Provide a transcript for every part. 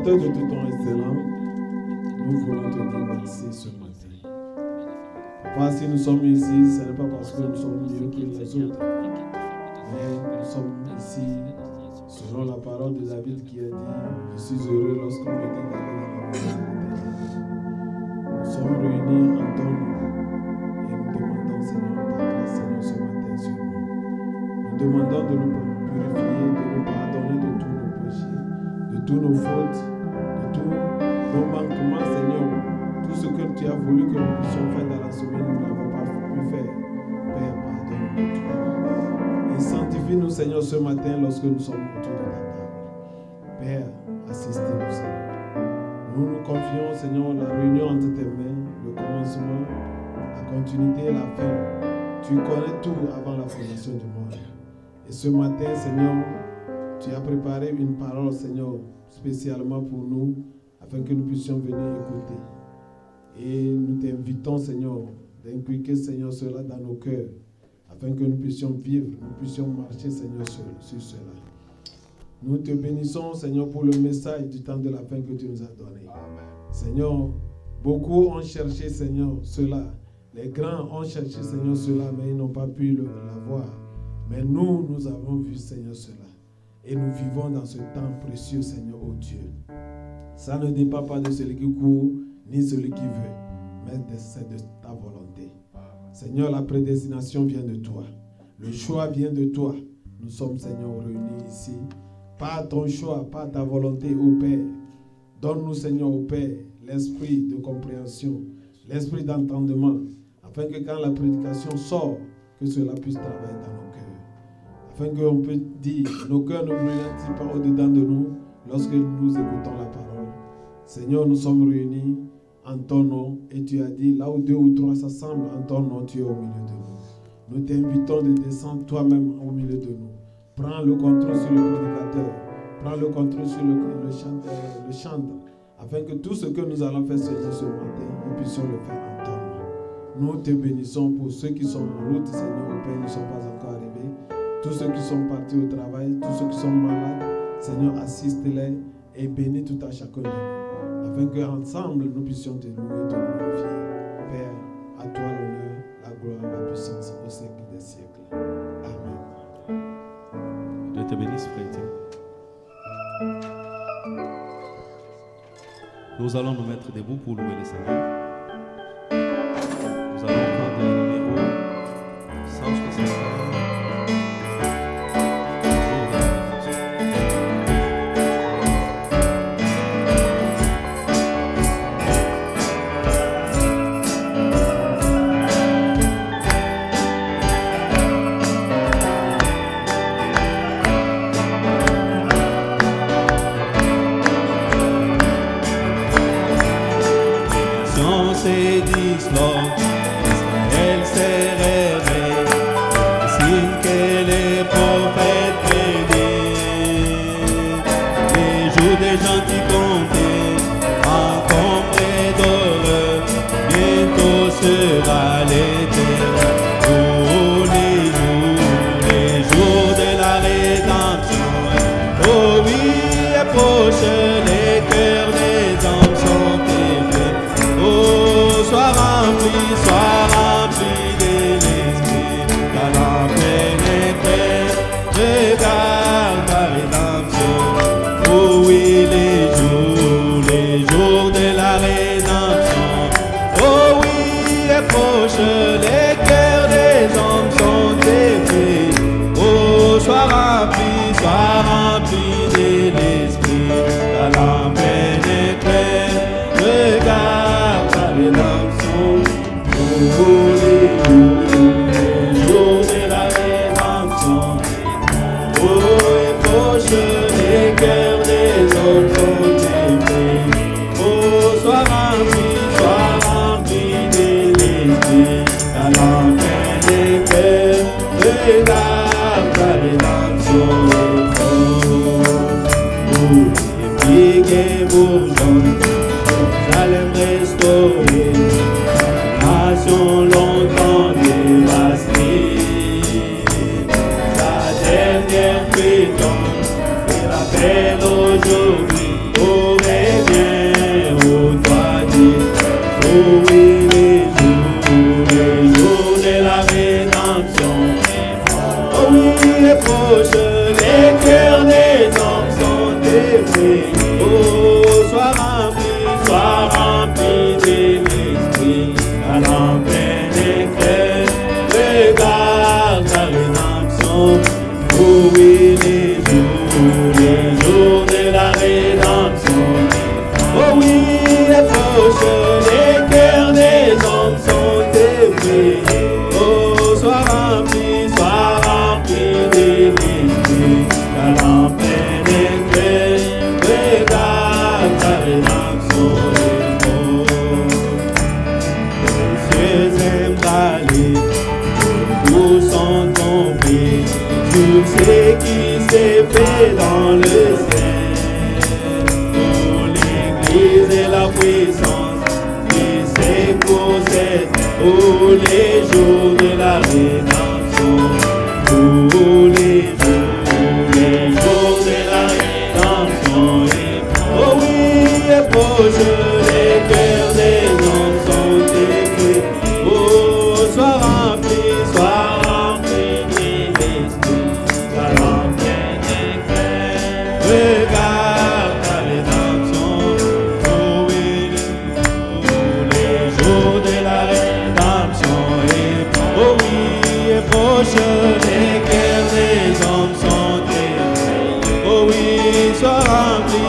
auteur de tout temps excellent, nous voulons te dire merci ce matin. Papa, si nous sommes ici, ce n'est pas parce que nous sommes mieux que les autres, mais nous sommes ici selon la parole de David qui a dit « Je suis heureux lorsqu'on me dit d'aller dans la maison de Dieu ». Nous sommes réunis en ton nom et nous demandons, Seigneur, ta grâce, Seigneur, ce matin sur nous. Nous demandons de nous purifier, de nous pardonner de tous nos péchés, de tous nos fautes, de tous nos manquements, Seigneur. Tout ce que tu as voulu que nous puissions faire dans la semaine, nous n'avons pas pu faire. Père, pardonne-nous tout. Et sanctifie-nous, Seigneur, ce matin lorsque nous sommes autour de ta table. Père, assistez-nous, Seigneur. Nous nous confions, Seigneur, la réunion entre tes mains, le commencement, la continuité et la fin. Tu connais tout avant la fondation du monde. Et ce matin, Seigneur, tu as préparé une parole, Seigneur, spécialement pour nous, afin que nous puissions venir écouter. Et nous t'invitons, Seigneur, d'inculquer, Seigneur, cela dans nos cœurs, afin que nous puissions vivre, nous puissions marcher, Seigneur, sur cela. Nous te bénissons, Seigneur, pour le message du temps de la fin que tu nous as donné. Amen. Seigneur, beaucoup ont cherché, Seigneur, cela. Les grands ont cherché, Seigneur, cela, mais ils n'ont pas pu l'avoir. Mais nous avons vu, Seigneur, cela. Et nous vivons dans ce temps précieux, Seigneur, ô Dieu. Ça ne dépend pas de celui qui court, ni celui qui veut, mais c'est de ta volonté. Seigneur, la prédestination vient de toi. Le choix vient de toi. Nous sommes, Seigneur, réunis ici. Pas ton choix, pas ta volonté, ô Père. Donne-nous, Seigneur, ô Père, l'esprit de compréhension, l'esprit d'entendement, afin que quand la prédication sort, que cela puisse travailler dans nos cœurs. Afin qu'on puisse dire, nos cœurs ne brûlent-ils pas au-dedans de nous lorsque nous écoutons la parole. Seigneur, nous sommes réunis en ton nom et tu as dit, là où 2 ou 3 s'assemblent en ton nom, tu es au milieu de nous. Nous t'invitons de descendre toi-même au milieu de nous. Prends le contrôle sur le prédicateur, prends le contrôle sur le chanteur, afin que tout ce que nous allons faire ce matin, nous puissions le faire en ton nom. Nous te bénissons pour ceux qui sont en route, Seigneur, au Père, ne sont pas encore arrivés. Tous ceux qui sont partis au travail, tous ceux qui sont malades, Seigneur, assiste-les et bénis tout à chacun de nous, afin qu'ensemble nous puissions te louer et te glorifier. Père, à toi l'honneur, la gloire, la puissance au siècle des siècles. Amen. Dieu te bénisse, frère. Nous allons nous mettre debout pour louer le Seigneur. Nous allons prendre le numéro 161. Aujourd'hui, oh, approche, les cœurs des hommes sont effrayés. Oh, sois rempli de l'esprit, la lampe éclaire, regarde la rédemption. Oh oui, les jours de la rédemption. Oh oui, approche, les cœurs des hommes sont effrayés. Oh, sois rempli de l'esprit, la lampe éclaire, regarde la rédemption. Les cieux aiment aller, tous sont tombés, tout ce qui s'est fait dans le ciel. Pour l'Église et la puissance qui s'est posée, pour les jours de la rédemption, pour les jours de la rédemption. Oh oui, approche, les cœurs des hommes sont effrayés. Oh, sois rempli de l'esprit, la lampe éclaire, regarde la rédemption. Oh oui, les jours de la rédemption. Oh oui, approche, les cœurs des hommes sont effrayés. Oh oui, sois rempli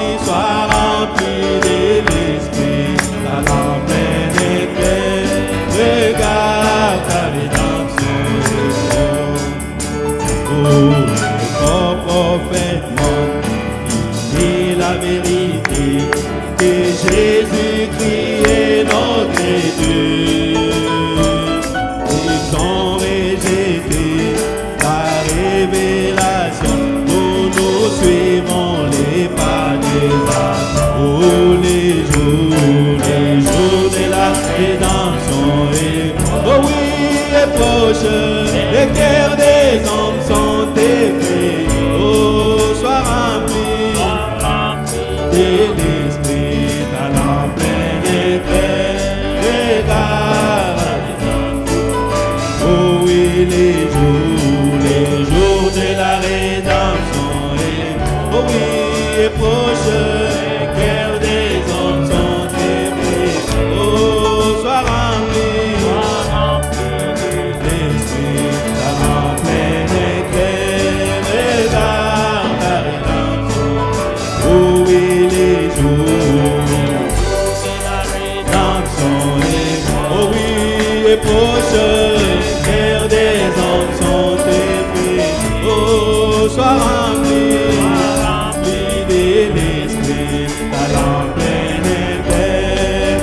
de l'esprit, la lampe éclaire, regarde la rédemption. Oh, le prophète dit la vérité, que Jésus-Christ est notre Dieu. Ils ont rejeté la révélation, nous suivons les pas des âmes. Oh, les jours de la rédemption. Oh oui, approche, les cœurs des hommes sont effrayés. Oh, sois rempli de l'esprit, la lampe éclaire, regarde. Oh oui, les jours de la rédemption. Oh oui, approche, les cœurs des hommes sont effrayés. Oh, sois rempli de l'esprit, la lampe éclaire, regarde la rédemption. Oh oui, les jours de la rédemption. Oh oui, approche, les cœurs des hommes sont effrayés. Oh, sois rempli de l'esprit, la lampe éclaire,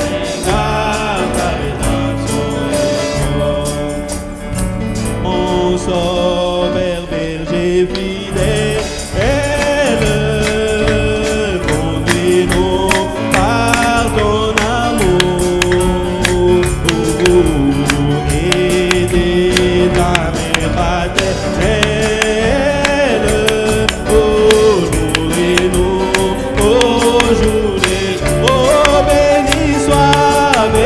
regarde la rédemption. Mon sauveur berger fidèle, conduis-nous par ton amour, aider ta main paternelle. Oh, nourris-nous aujourd'hui. Oh, béni sois-tu,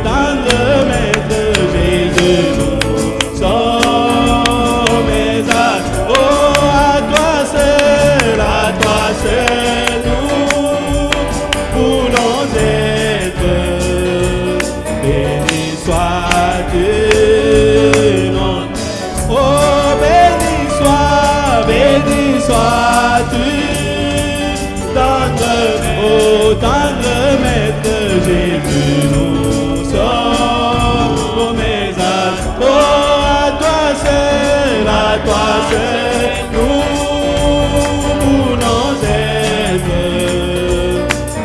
tendre maître Jésus, nous sommes mes âmes. Oh, à toi seul, nous voulons être. Béni sois-tu, non. Oh, béni sois-tu, tendre maître Jésus, nous sommes mes âmes. Oh, à toi seul, nous voulons être.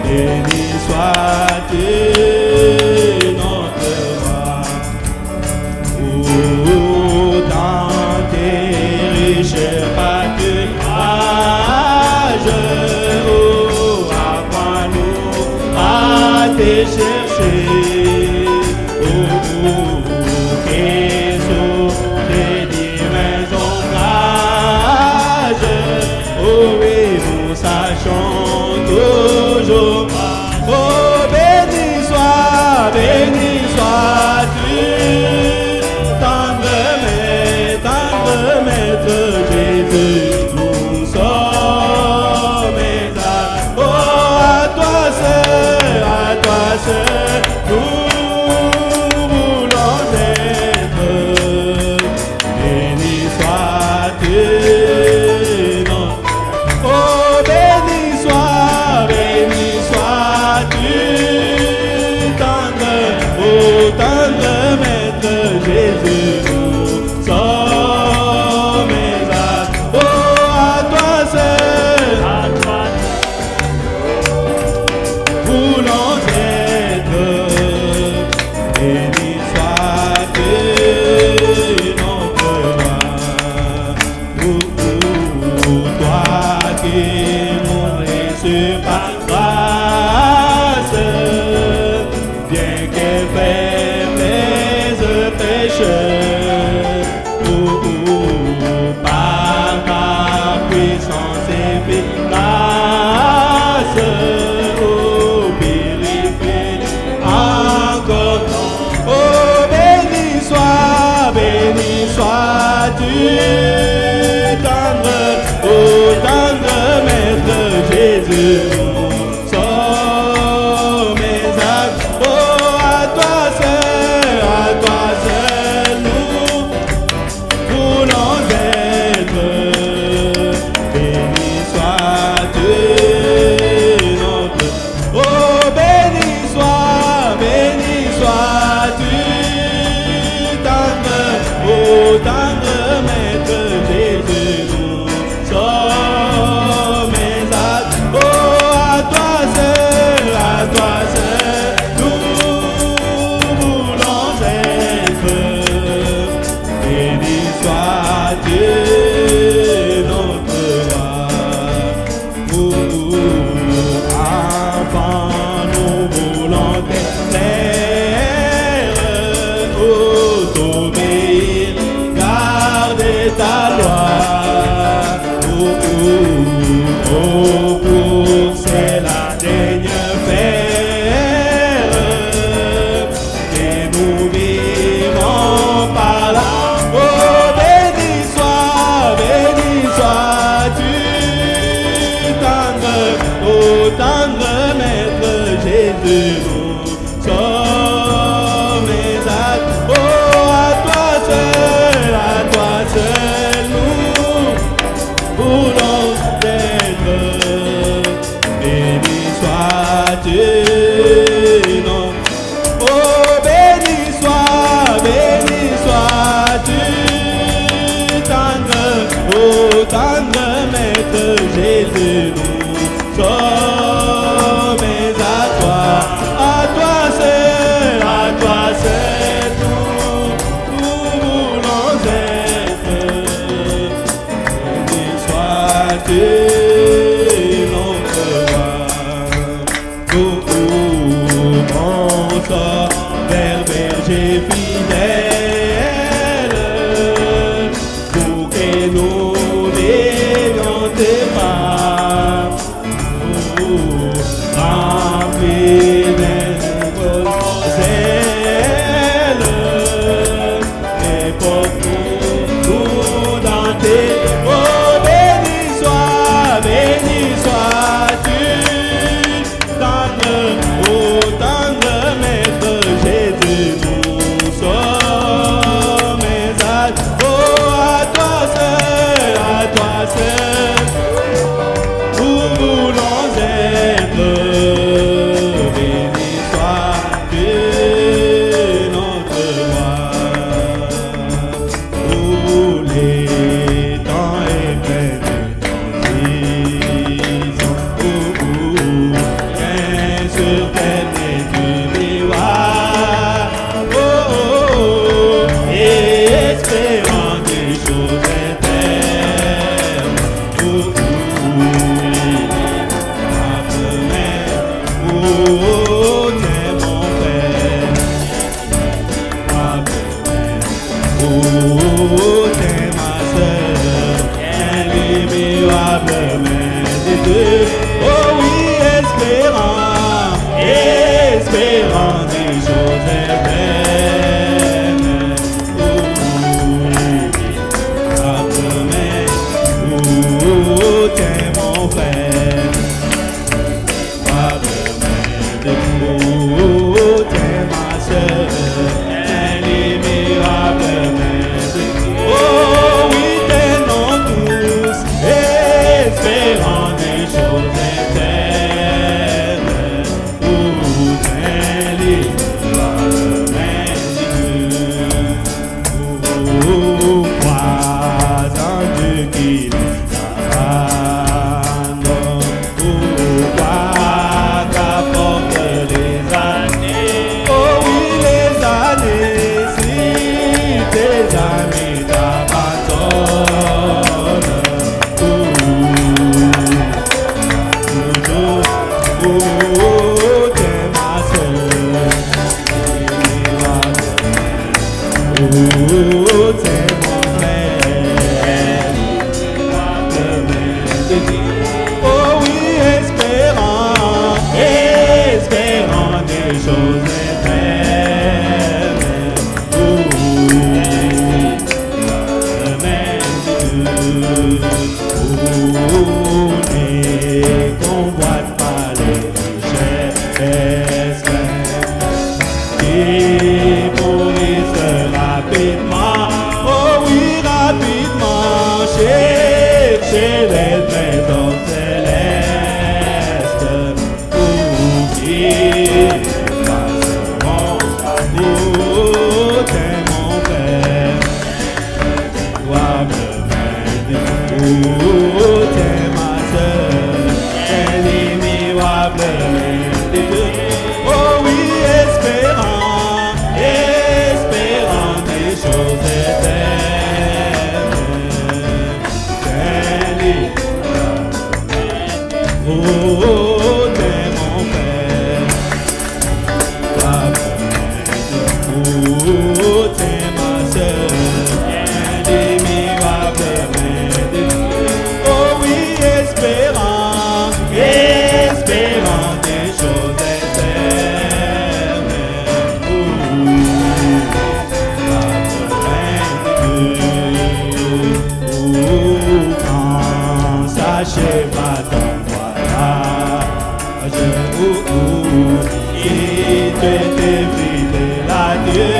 Béni sois-tu, notre roi. Oh, dans tes riches pâturages, oh, apprends-nous à te chercher. Oh, bouquet sous tes divins ombrages. Oh, oui, nous sachons toujours. Oh, béni sois-tu, voulons être. Béni soit Dieu, notre roi. Pour toi qui nous reçus par grâce, bien que faibles pécheurs, par ta puissance efficace, purifie encore. Oh, béni sois-tu, tendre, oh tendre Maître Jésus, nous sommes mes actes. Oh, à toi seul, nous voulons être. Béni sois-tu, notre. Oh, béni sois-tu, tendre, oh tendre Maître Jésus, nous sommes mes actes. Oh, à toi seul, nous voulons être. Béni sois-tu, notre roi. Enfants, nous voulons t'aimer, t'obéir, garder ta loi. Pour c'est la dernière faire et nous vivons par là. Oh, béni sois-tu, tendre, oh tendre Maître Jésus, nous sommes mes actes. Oh, à toi seul, nous voulons être. Béni sois-tu, non. Oh, béni sois-tu, tendre, oh tendre Maître Jésus, nous sommes à toi seul, nous voulons être. Béni sois-tu, notre roi. On sort vers berger fidèle, pour que nous vivions tes pas, remplis d'un zèle, et porte-nous dans tes. Oh, béni sois-tu, tendre, oh tendre Maître Jésus, nous sommes mes actes. Oh, à toi seul, nous voulons être. Béni sois-tu, notre roi. Tous les temps et plein de transition, viens sur terre et du miroir. Et espérant des choses éternes. Oh, t'es mon frère. Oh, t'es ma sœur. Inébranlablement des deux. Oh oui, espérant des choses éternes. Oh, t'es mon frère. Oh, t'es ma sœur, inébranlablement. Oh oui, t'aimons tous, espérant des choses éternes. Oh, t'es t'es ma sœur, oh, t'es mon frère, oh oui, espérant, espérant des choses éternelles, ne convoite pas les richesses qui pourrissent rapidement, oh oui, rapidement, chez les trésors célestes, qui passeront, oh, t'es mon frère, toi oh, t'es ma sœur, t'es l'immuable. Oh oui, espérant, espérant des choses éternelles. T'es l'immuable. Oh, t'es mon père. Oh, t'es ma sœur, t'es l'immuable. Espérant, espérant des choses éternelles. Quand s'achèvera ton voyage, il te fidèle à Dieu.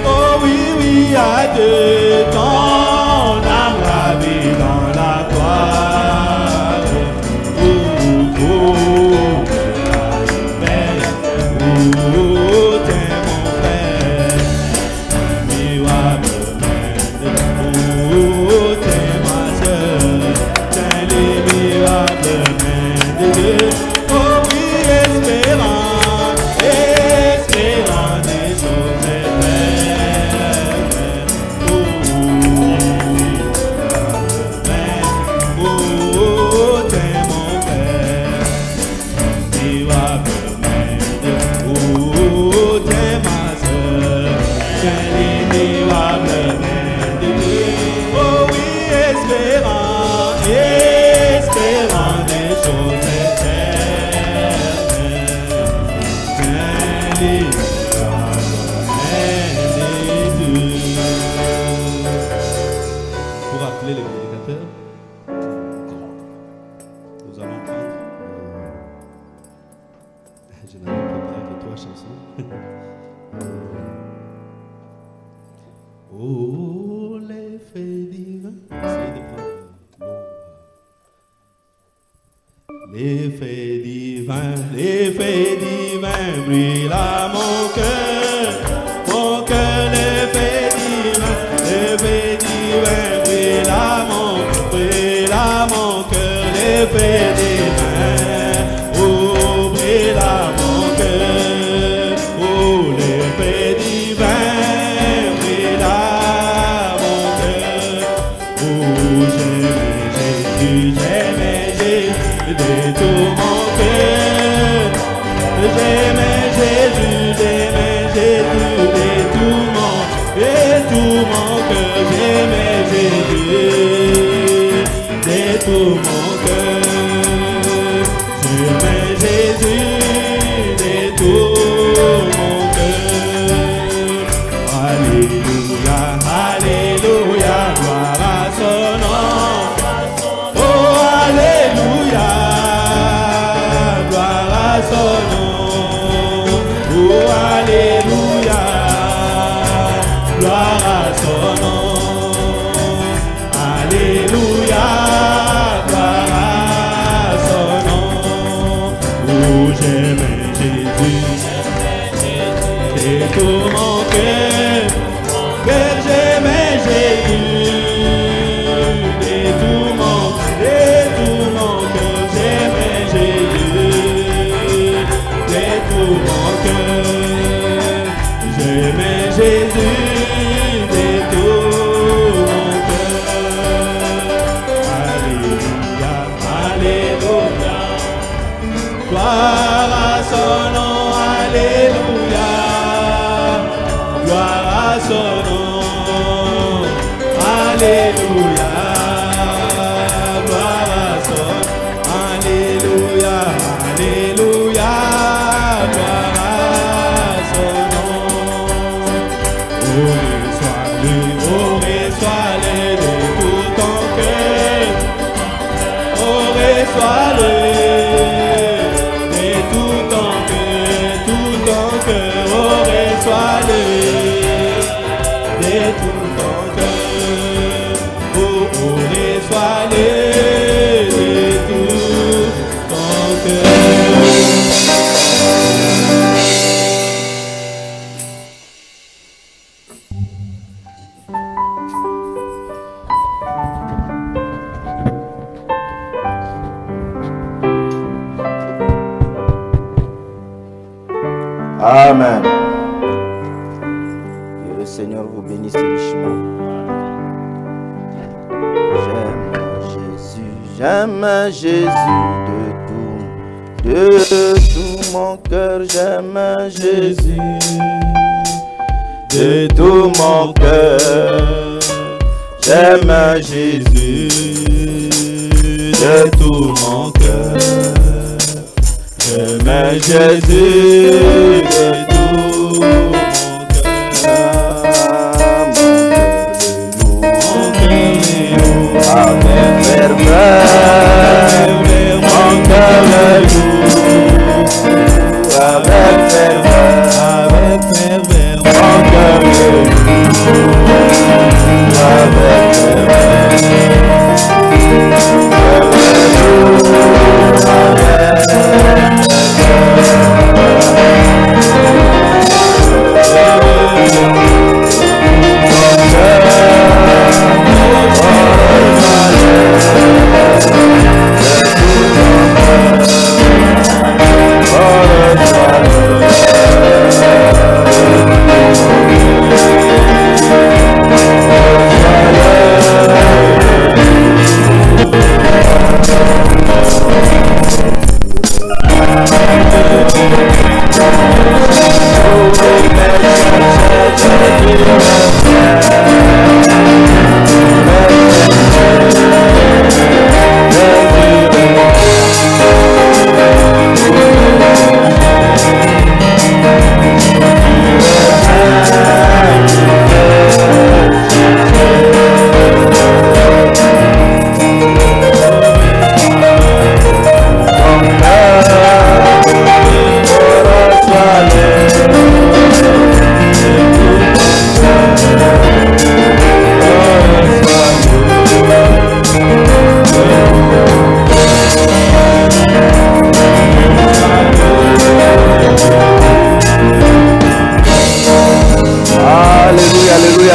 Oh oui, oui, à Dieu, ton âme ravie dans la gloire. Oh, t'es mon frère, oh, t'es ma sœur, t'es l'immuable main de Dieu. Oh oui, espérant, espérant des choses éternelles. Oh, t'es mon frère, oh, t'es ma sœur, t'es l'immuable main de Dieu. Oh oui, espérant, espérant des choses éternelles, t'es l'immuable main de Dieu. Pour appeler les prédicateurs, nous allons prendre. Je n'avais préparé que 3 chansons. Oh, les faits divins. Essayez de prendre l'eau. Les faits divins brillent à mon cœur, les faits divins brillent à mon cœur, les faits divins, oh, brillent à mon cœur, oh, les faits divins brillent à mon cœur, oh, j'aime Jésus de tout mon cœur, j'aime Jésus de tout mon cœur, j'aime Jésus de tout mon cœur, j'aime Jésus de tout mon cœur. Alléluia, alléluia, gloire à son nom. Oh, alléluia, gloire à son nom. Oh, alléluia, gloire à son nom. Alléluia, gloire à son nom. Oh, j'aime Jésus de tout mon cœur, j'aime Jésus de tout mon cœur, j'aime Jésus de tout mon cœur, j'aime Jésus de tout mon cœur. Alléluia, alléluia, gloire à Amen. Que le Seigneur vous bénisse richement. J'aime Jésus de tout mon cœur. J'aime Jésus de tout mon cœur. J'aime Jésus de tout mon cœur. J'aime Jésus de tout mon cœur. Avec ferveur, mon cœur le loue. Avec ferveur, mon cœur le loue. Avec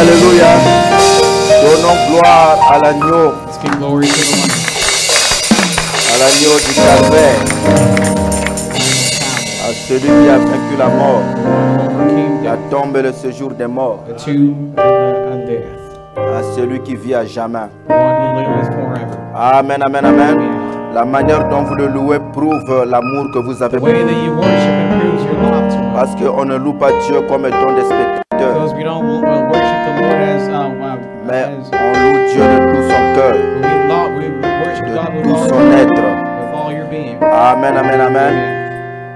Alléluia. Donnons gloire à l'agneau. Let's give glory to the Lamb. À l'agneau du calvaire. À celui qui a vaincu la mort. La tombe et le séjour des morts. The tomb and death. À celui qui vit à jamais. The one who lives forever. Amen, amen, amen. La manière dont vous le louez prouve l'amour que vous avez The pour way that lui. you worship and proves your love to Him. Parce qu'on ne loue pas Dieu comme étant des spectateurs. Because we don't worship the Lord as Mais on loue Dieu de tout son cœur. we worship God De with tout all son être. with all your being. Amen, amen, amen.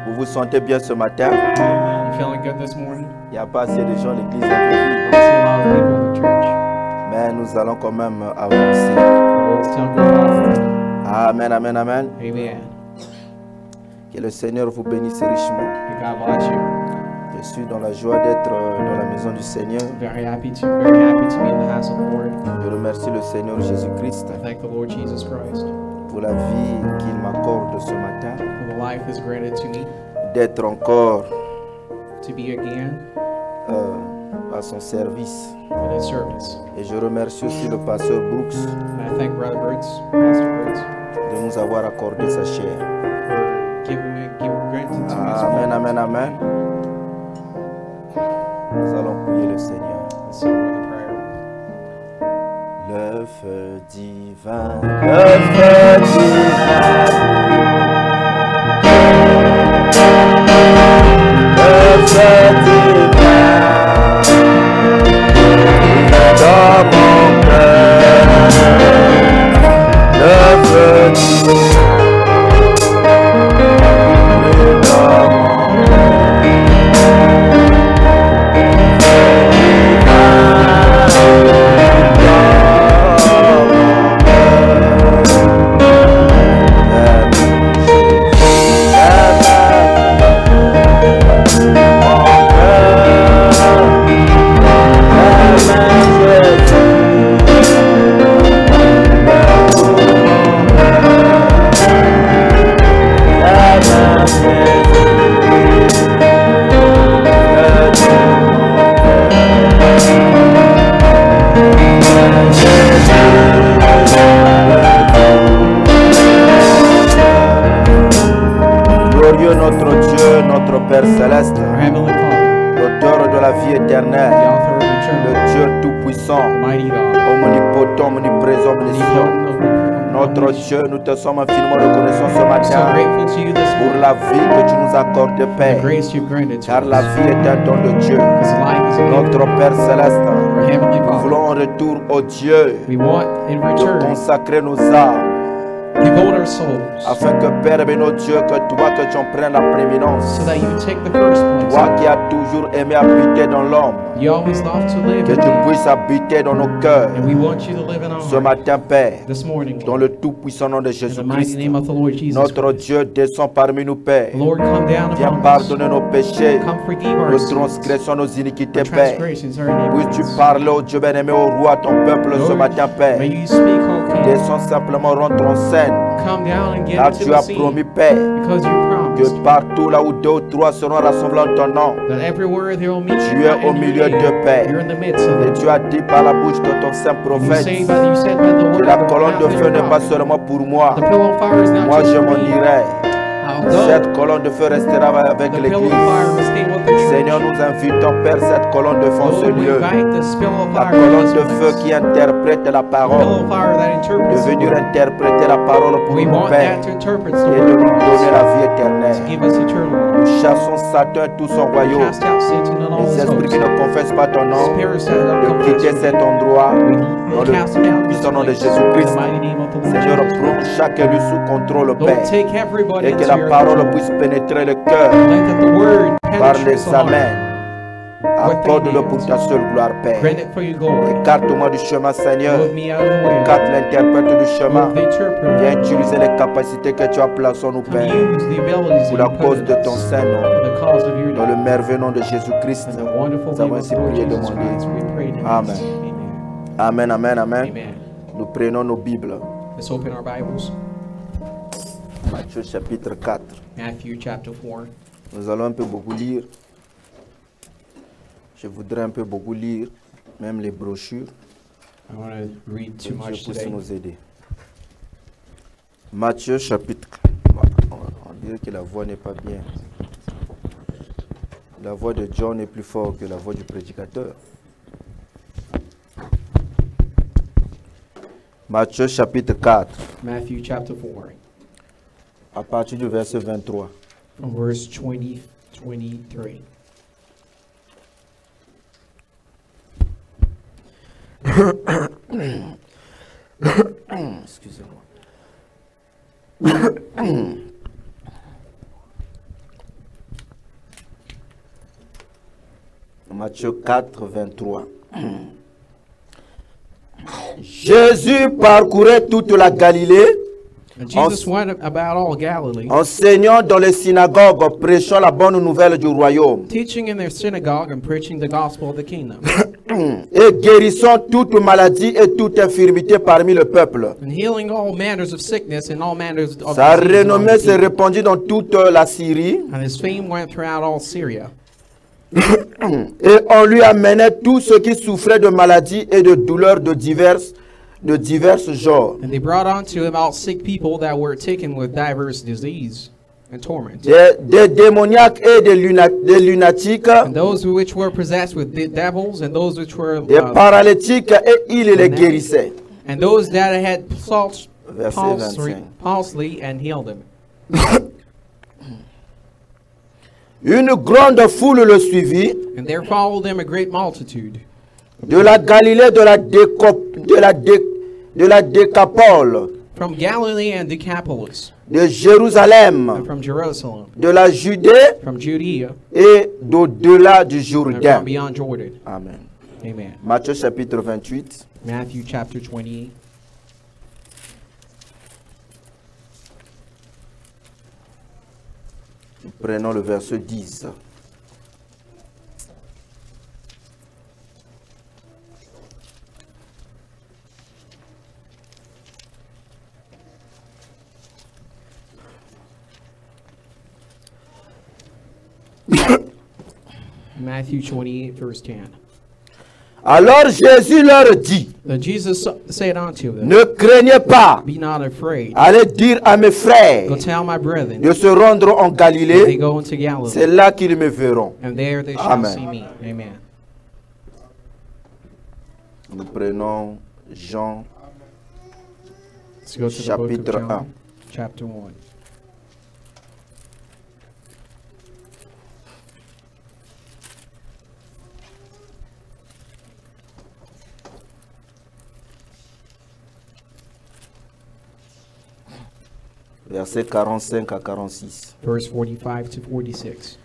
Vous vous sentez bien ce matin? You feeling good this morning? Il n'y a pas assez de gens à l'église un peu I vide. don't see a lot of people in the church. Mais nous allons quand même avancer. We'll still go forward. Amen, amen, amen. Amen. Que le Seigneur vous bénisse richement. May God bless you. Je suis dans la joie d'être dans la maison du Seigneur. Very happy to be in the house of the Lord. Je remercie le Seigneur Jésus-Christ I thank the Lord Jesus Christ pour la vie qu'il m'accorde ce matin. for the life is granted to me D'être encore to be again à son service. in His service. Et je remercie aussi le pasteur Brooks And I thank Brother Brooks, Pastor Brooks, de nous avoir accordé sa chair. for granting to me His Amen, will. amen, amen. Nous allons prier le Seigneur. Let's say the prayer. Le feu divin, le feu divin, le feu divin, dans mon cœur, le feu divin, dans mon cœur. Notre Père céleste, our Heavenly Father, l'auteur de la vie the éternelle, author of le eternity, Dieu tout-puissant, the mighty God, omnipotent, omniprésent, omniscient. Notre omnipotent, Dieu, nous te sommes infiniment reconnaissants ce we're so matin grateful to you this pour morning la vie que tu nous accordes, for the Père, grace you've granted to car la us. vie est un don de Dieu. Because life is a gift Notre from Père céleste, our Heavenly nous Father. voulons en retour au Dieu We want in de return consacrer nos âmes, devote our souls afin que Père, béni Dieu, que toi que tu en prennes la prééminence. so that you take the first Toi place. qui as toujours aimé habiter dans l'homme, You always love to live que in tu me, puisses habiter dans nos cœurs. and we want you to live in our Ce heart matin, Père, this morning. dans le tout-puissant nom de In the mighty Jésus-Christ, name of the Lord Jesus notre Christ. Dieu descend parmi nous, Père. Lord, come down Viens upon us. pardonner nos péchés, Come forgive our nos sins, transgressions, nos iniquités, our Père. transgressions, our Puisses-tu iniquities. parler au Dieu bien-aimé, au roi, ton peuple ce Lord, matin, Père. may you speak, O King. Descends simplement, rentre en scène. Come down and get Car into tu the as scene, promis, Père, because you que promised partout là où deux ou trois seront rassemblés en ton nom, that everywhere they will meet tu you es au in your milieu name, de Père. you're in the midst of Et them. tu as dit par la bouche de ton saint You prophète said by the que word la of the colonne de mouth of feu your n'est pas prophet, seulement pour moi. the pillar of fire is not Moi, just je for m'en me. irai. I'll go. Cette colonne de feu restera avec The pillar of l'Église. fire will stay with the church. Seigneur, nous invitons, Père, cette colonne de feu en ce Lord, we lieu. invite this pillar of La fire colonne in de this feu place. qui interprète la The pillar parole, of fire that de interprets the venir word. interpréter la parole pour We nous, want Père, that to interpret the et de word nous for donner us, la vie to éternelle. give us eternal life. Nous chassons Satan et tout son royaume. Cast out Satan and all Les his esprits qui hosts. ne confessent pas ton nom, Spirits that don't de confess quitter your cet name. endroit We dans le cast them out of this puissant nom de place in Jésus-Christ. the mighty name of the Lord Seigneur, Jesus prends Christ. chaque élu sous contrôle, Lord, Père, take everybody et que into la your parole control. puisse pénétrer le cœur Let that the word par penetrate les the heart. amens. Accorde-le pour ta seule gloire, Père. Grant it for your glory. Écarte-moi du chemin, Seigneur. Move me out of the way. Écarte l'interprète du chemin. Move the interpreter. Viens utiliser les capacités que tu as placées en nous, Come Père, use the abilities pour that la you cause put de in ton us. saint nom. For the cause of your Dans le name. merveilleux nom de Jésus-Christ. In the wonderful Nous name avons of ainsi the Lord prié et Jesus demandé. Christ, we pray and Amen. ask. Amen, Amen. amen, amen. Amen. Nous prenons nos Bibles. Let's open our Bibles. Matthieu chapitre 4. Matthew chapter 4. Nous allons un peu beaucoup lire. Je voudrais un peu beaucoup lire, même les brochures. I want to read Que too Dieu much puisse today. nous aider. Matthieu chapitre. On dirait que la voix n'est pas bien. La voix de John est plus forte que la voix du prédicateur. Matthieu chapitre 4, Matthew chapter 4. à partir du verset 23. From verse 20, 23. Excusez-moi. Matthieu 4, 23. Jésus parcourait toute la Galilée, And Jesus went about all Galilee, enseignant dans les synagogues, prêchant la bonne nouvelle du royaume, teaching in their synagogue and preaching the gospel of the kingdom, et guérissant toute maladie et toute infirmité parmi le peuple. and healing all manners of sickness and all manners of Sa disease among renommée the s'est people. répandue dans toute la Syrie, And his fame went throughout all Syria. et on lui amenait tous ceux qui souffraient de maladies et de douleurs de divers genres, And they brought unto him all sick people that were taken with diverse disease and torment, des démoniaques et des lunatiques, and those which were possessed with devils, and those which were des paralytiques, et il les guérissait. and those that had Verset palsy and healed them. Une grande foule le suivit, And there followed them a great multitude de la Galilée, de la Décapole, from Galilee and Decapolis, de Jérusalem, and from Jerusalem, de la Judée from Judea, et d'au-delà du and Jourdain. from beyond Jordan. Amen. Amen. Matthieu chapitre 28. Matthew chapter 28. Prenons le verset 10. Matthew 28, verse 10. Alors Jésus leur dit, Then Jesus said unto them, ne craignez pas, Be not afraid. allez dire à mes frères Go tell my brethren, de se rendre en they Galilée, go into c'est Galilee, là qu'ils me verront. and there they shall Amen. see me. Amen. Nous prenons Jean Let's go to the book of Chapitre John, 1. chapter 1. versets 45 à 46. Verse 45 to 46.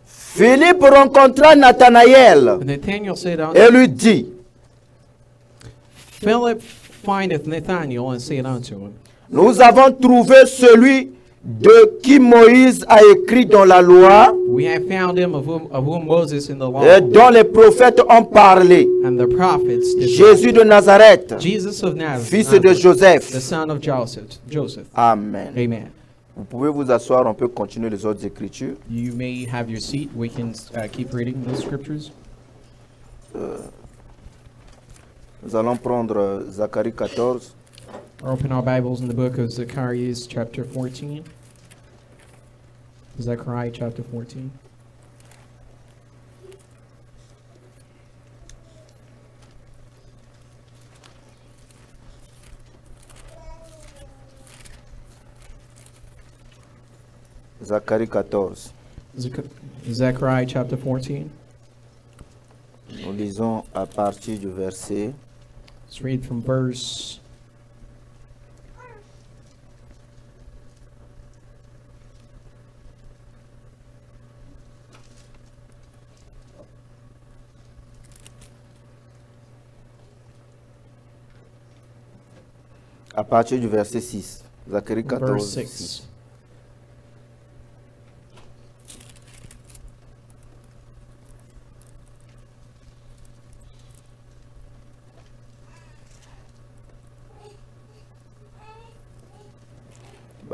Philippe rencontra Nathanaël And Nathanael said unto et lui dit, Philip findeth Nathanael and said unto him, nous avons trouvé celui de qui Moïse a écrit dans la loi We have found him of whom Moses in the law et dont les prophètes ont parlé, and the prophets did Jésus de Nazareth, Jesus of Nazareth, fils de the Joseph. son of Joseph. Amen. Amen. Vous pouvez vous asseoir, on peut continuer les autres écritures. You may have your seat. We can keep reading those scriptures. Nous allons prendre Zacharie 14. Open our Bibles in the book of Zechariah, chapter 14. Zechariah, chapter 14. Zacharie 14. Zechariah, chapter 14. Nous lisons à partir du verset Let's read from verse 6. Zacharie 14, verse 6. 6.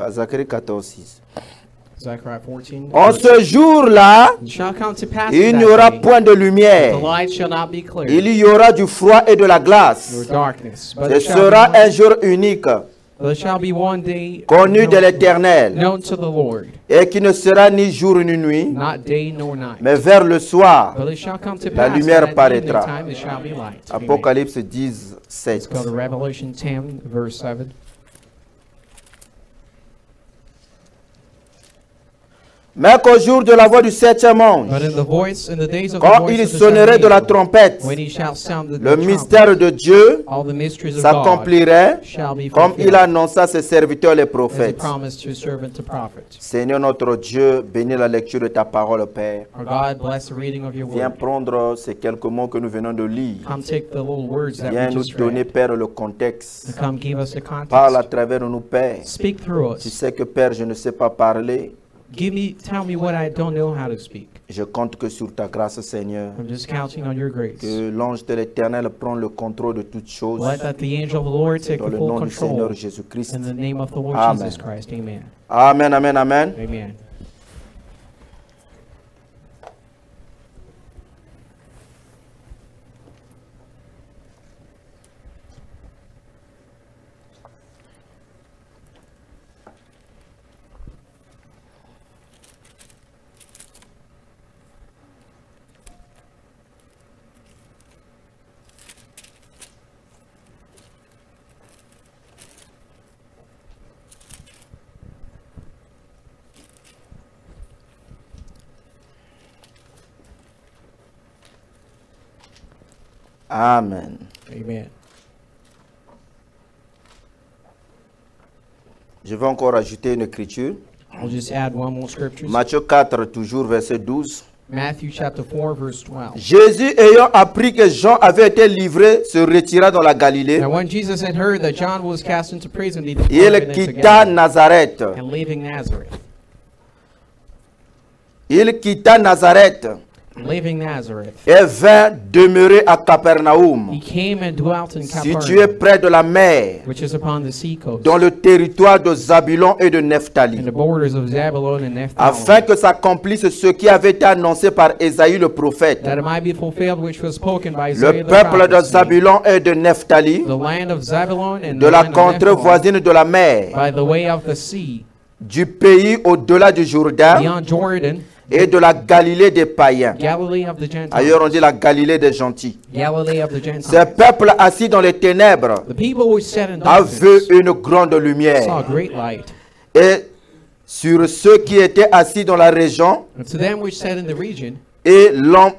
Zacharie 14, 6. Zechariah 14. En ce jour-là, It shall come to pass il in n'y that aura day, point de the lumière. light shall not be clear, Il y aura du froid et de la nor glace. darkness. But Ce it shall sera be un jour unique, there shall be one day connu de known, l'Éternel, known to the Lord, et qui ne sera ni jour ni nuit, not day nor night. mais vers le soir. But it shall come to La pass lumière that at paraîtra. evening time it shall be light. Amen. Apocalypse 10, Let's 7. go to Revelation 10, verse 7. Mais qu'au jour de la voix du septième ange, But in the voice, in the days of the quand voice il of the sonnerait seventh de la angel, trompette, when he shall sound the le trumpet, mystère de Dieu all the mysteries of God s'accomplirait shall be comme il fulfilled, annonça à ses serviteurs les as he prophètes. promised to his servant the prophet. Seigneur notre Dieu, bénis la lecture de ta parole, Père. Our God, bless the reading of your Viens word. prendre ces quelques mots que nous venons de lire. Come take the little words that Viens we nous just donner, read, Père, le contexte. and come give us the Parle à context. travers nous, Père. Speak through Tu us. sais que, Père, je ne sais pas parler. Tell me what I don't know how to speak. Je compte que sur ta grâce, Seigneur. I'm just counting on your grace. Que l'ange de l'Éternel prenne le contrôle de toutes choses. Let that the angel of the Lord take Dans the le full nom du Seigneur control. Jésus-Christ. In the name of the Lord Amen. Jesus Christ. Amen. Amen, amen, amen. Amen. Amen. Amen. Je vais encore ajouter une écriture. I'll just add one more scripture. Matthieu 4, toujours verset 12. Matthew chapter 4, verse 12. Jésus, ayant appris que Jean avait été livré, se retira dans la Galilée. Now when Jesus had heard that John was cast into prison, he Il departed into quitta Galilee, Nazareth. and leaving Nazareth. Il quitta Nazareth leaving Nazareth. et vint demeurer à He Capernaum, came and dwelt in situé Capernaum, près de la mer, which is upon the seacoast, dans le territoire de Zabulon et de in Nephtali, the borders of Zabulon and afin Naphtali, que s'accomplisse ce qui avait été annoncé par Ésaïe le prophète. that it might be fulfilled which was spoken by Le Isaiah the peuple de prophet, saying, Zabulon et de Nephtali, the land of Zabulon and de the la land of contrée Naphtali, voisine de la mer, by the way of the sea, du pays au-delà du Jourdain beyond Jordan, et de la Galilée des païens. Galilee of the Ailleurs, on Gentiles, dit la Galilée des gentils. Galilee of the Ces Gentiles. peuples assis dans les ténèbres The people which sat in a vu darkness une grande saw lumière. great light. Et sur ceux qui étaient assis dans la région And to them which sat in the region, et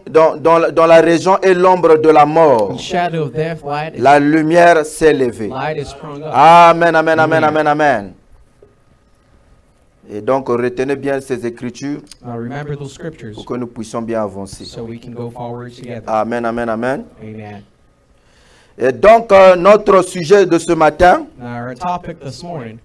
dans la région et l'ombre de la in mort, shadow of death, light is, la lumière s'est levée. light is sprung up. Amen, amen, amen, amen, amen. Et donc, retenez bien ces écritures Remember those scriptures pour que nous puissions bien avancer. so we can go forward together. Amen, amen, amen. Amen. Et donc, notre sujet de ce matin, Now, our topic this morning